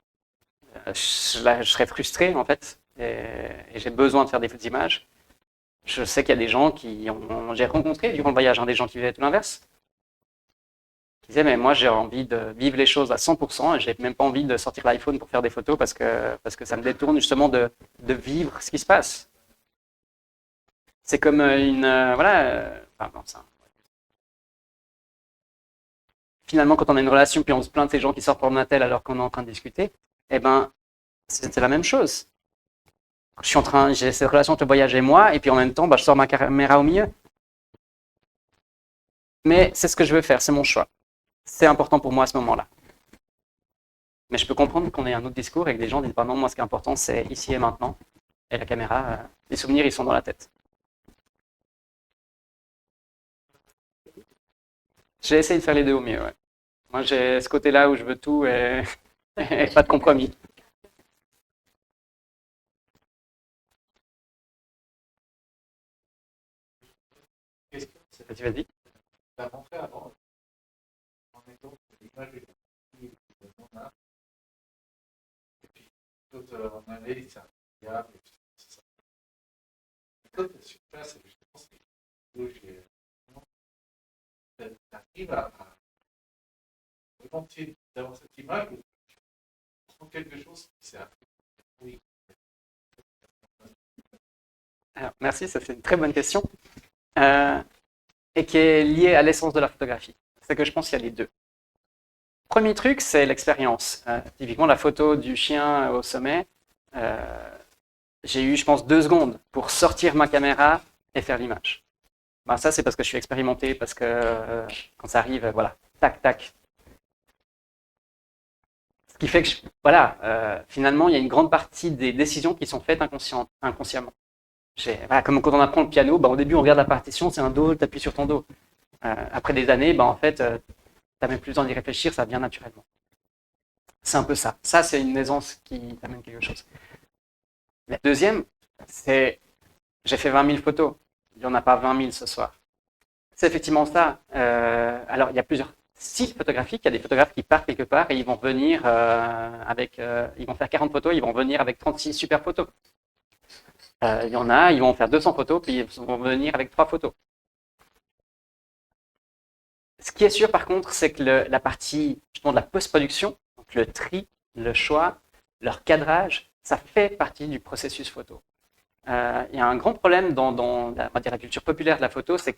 Je serais frustré en fait et j'ai besoin de faire des images. Je sais qu'il y a des gens j'ai rencontré durant le voyage des gens qui vivaient tout l'inverse. Qui disaient, mais moi j'ai envie de vivre les choses à 100% et j'ai même pas envie de sortir l'iPhone pour faire des photos parce que ça me détourne justement de vivre ce qui se passe. C'est comme finalement, quand on a une relation puis on se plaint de ces gens qui sortent pour Natel alors qu'on est en train de discuter, c'est la même chose. J'ai cette relation entre le voyage et moi, et puis en même temps, je sors ma caméra au milieu. Mais c'est ce que je veux faire, c'est mon choix. C'est important pour moi à ce moment-là. Mais je peux comprendre qu'on ait un autre discours et que des gens disent, non, moi ce qui est important, c'est ici et maintenant. Et la caméra, les souvenirs, ils sont dans la tête. J'ai essayé de faire les deux au mieux, ouais. Moi, j'ai ce côté-là où je veux tout et pas de compromis. Vas-y. Tu as montré avant, en exemple, l'image de mon art. Et puis, toute en allée, c'est incroyable. C'est ça. Quand tu es sur place, justement, c'est où tu arrives à vraiment d'avoir cette image où tu prends quelque chose qui s'est appris. Oui. Alors, merci, ça c'est une très bonne question. Et qui est liée à l'essence de la photographie. C'est que je pense qu'il y a les deux. Premier truc, c'est l'expérience. Typiquement, la photo du chien au sommet, j'ai eu, je pense, 2 secondes pour sortir ma caméra et faire l'image. Ça, c'est parce que je suis expérimenté, parce que quand ça arrive, voilà, tac, tac. Ce qui fait que, finalement, il y a une grande partie des décisions qui sont faites inconsciemment. Comme quand on apprend le piano, au début, on regarde la partition, c'est un do, tu appuies sur ton do. Après des années, en fait, tu n'as même plus besoin d'y réfléchir, ça vient naturellement. C'est un peu ça. Ça, c'est une aisance qui amène quelque chose. La deuxième, c'est j'ai fait 20 000 photos. Il n'y en a pas 20 000 ce soir. C'est effectivement ça. Alors, il y a plusieurs styles photographiques. Il y a des photographes qui partent quelque part et ils vont venir ils vont faire 40 photos, ils vont venir avec 36 super photos. Il y en a, ils vont faire 200 photos, puis ils vont venir avec 3 photos. Ce qui est sûr, par contre, c'est que la partie justement de la post-production, donc le tri, le choix, leur cadrage, ça fait partie du processus photo. Il y a un grand problème dans la culture populaire de la photo, c'est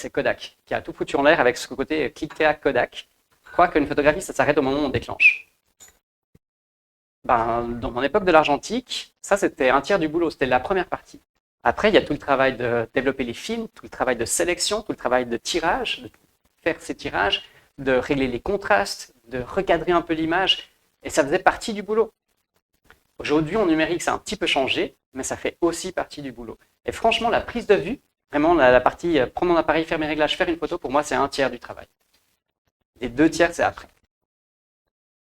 Kodak, qui a tout foutu en l'air avec ce côté click-clack Kodak. Je crois qu'une photographie, ça s'arrête au moment où on déclenche. Dans mon époque de l'argentique, ça c'était un tiers du boulot, c'était la première partie. Après, il y a tout le travail de développer les films, tout le travail de sélection, tout le travail de tirage, de faire ces tirages, de régler les contrastes, de recadrer un peu l'image, et ça faisait partie du boulot. Aujourd'hui, en numérique, ça a un petit peu changé, mais ça fait aussi partie du boulot. Et franchement, la prise de vue, Vraiment, la partie prendre mon appareil, faire mes réglages, faire une photo, pour moi, c'est 1/3 du travail. Les 2/3, c'est après.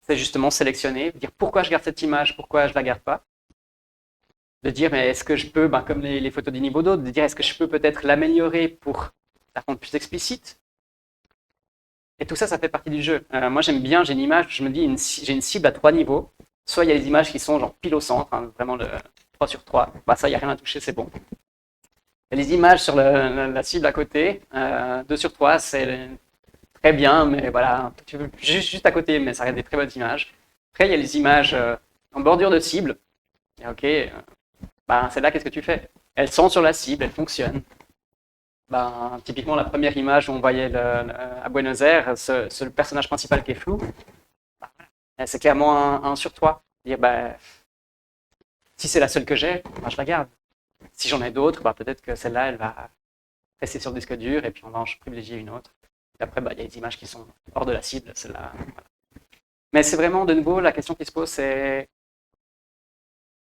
C'est justement sélectionner, dire pourquoi je garde cette image, pourquoi je ne la garde pas. De dire, mais est-ce que je peux, comme les photos d'Inibodo, de dire est-ce que je peux peut-être l'améliorer pour la rendre plus explicite. Et tout ça, ça fait partie du jeu. Moi, j'aime bien, j'ai une image, je me dis, j'ai une cible à 3 niveaux. Soit il y a les images qui sont genre pile au centre, vraiment le 3/3. Ça, il n'y a rien à toucher, c'est bon. Et les images sur la cible à côté, 2/3, c'est très bien, mais voilà, juste à côté, mais ça reste des très bonnes images. Après, il y a les images en bordure de cible. Et ok, celle-là, qu'est-ce que tu fais? Elles sont sur la cible, elles fonctionnent. Typiquement, la première image où on voyait à Buenos Aires, le personnage principal qui est flou, c'est clairement un sur 3. Dire, si c'est la seule que j'ai, je la garde. Si j'en ai d'autres, peut-être que celle-là, elle va rester sur le disque dur et puis on va en privilégier une autre. Et après, il y a des images qui sont hors de la cible, celle-là. Voilà. Mais c'est vraiment, de nouveau, la question qui se pose, c'est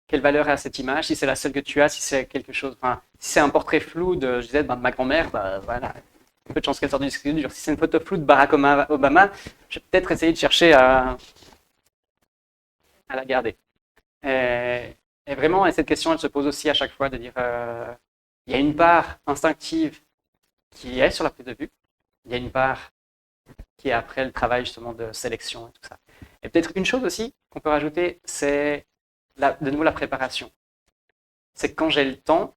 quelle valeur a cette image? Si c'est la seule que tu as, si c'est quelque chose, si c'est un portrait flou de ma grand-mère, voilà, peu de chance qu'elle sorte du disque dur. Si c'est une photo floue de Barack Obama, je vais peut-être essayer de chercher à la garder. Et vraiment, cette question, elle se pose aussi à chaque fois de dire, il y a une part instinctive qui est sur la prise de vue, il y a une part qui est après le travail justement de sélection et tout ça. Et peut-être une chose aussi qu'on peut rajouter, c'est de nouveau la préparation. C'est que quand j'ai le temps,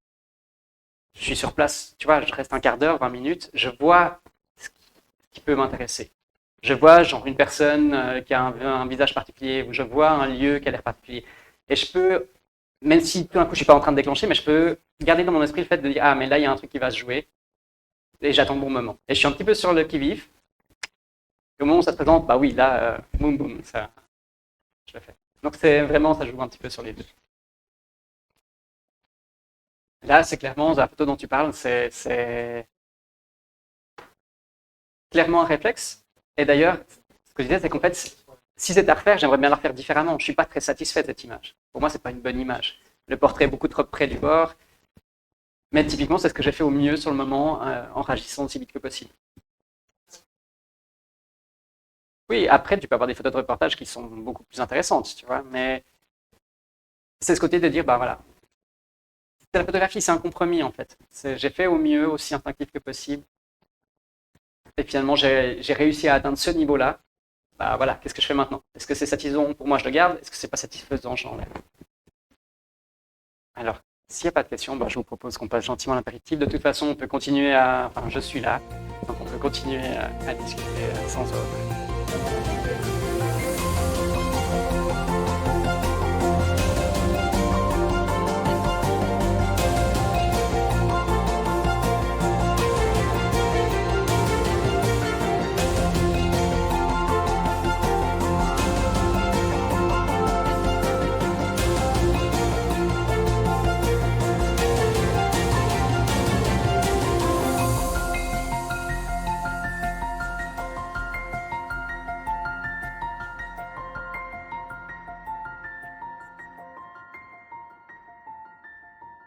je suis sur place, tu vois, je reste un quart d'heure, 20 minutes, je vois ce qui peut m'intéresser. Je vois genre une personne qui a un visage particulier, ou je vois un lieu qui a l'air particulier. Et je peux, même si tout d'un coup je ne suis pas en train de déclencher, mais je peux garder dans mon esprit le fait de dire, mais là il y a un truc qui va se jouer, et j'attends le bon moment. Et je suis un petit peu sur le qui-vive. Au moment où ça se présente, oui, là, boum, boum, ça, je le fais. Donc c'est vraiment, ça joue un petit peu sur les deux. Là, c'est clairement, la photo dont tu parles, c'est clairement un réflexe. Et d'ailleurs, ce que je disais, c'est qu'en fait, si c'est à refaire, j'aimerais bien la refaire différemment. Je ne suis pas très satisfait de cette image. Pour moi, ce n'est pas une bonne image. Le portrait est beaucoup trop près du bord. Mais typiquement, c'est ce que j'ai fait au mieux sur le moment, en réagissant aussi vite que possible. Oui, après, tu peux avoir des photos de reportage qui sont beaucoup plus intéressantes, tu vois, mais c'est ce côté de dire, voilà, la photographie, c'est un compromis, en fait. J'ai fait au mieux, aussi instinctif que possible. Et finalement, j'ai réussi à atteindre ce niveau-là. Voilà, qu'est-ce que je fais maintenant? Est-ce que c'est satisfaisant pour moi, je le garde? Est-ce que c'est pas satisfaisant, je l'enlève? Alors, s'il n'y a pas de questions, je vous propose qu'on passe gentiment à l'apéritif. De toute façon, on peut continuer je suis là, donc on peut continuer à discuter sans autre.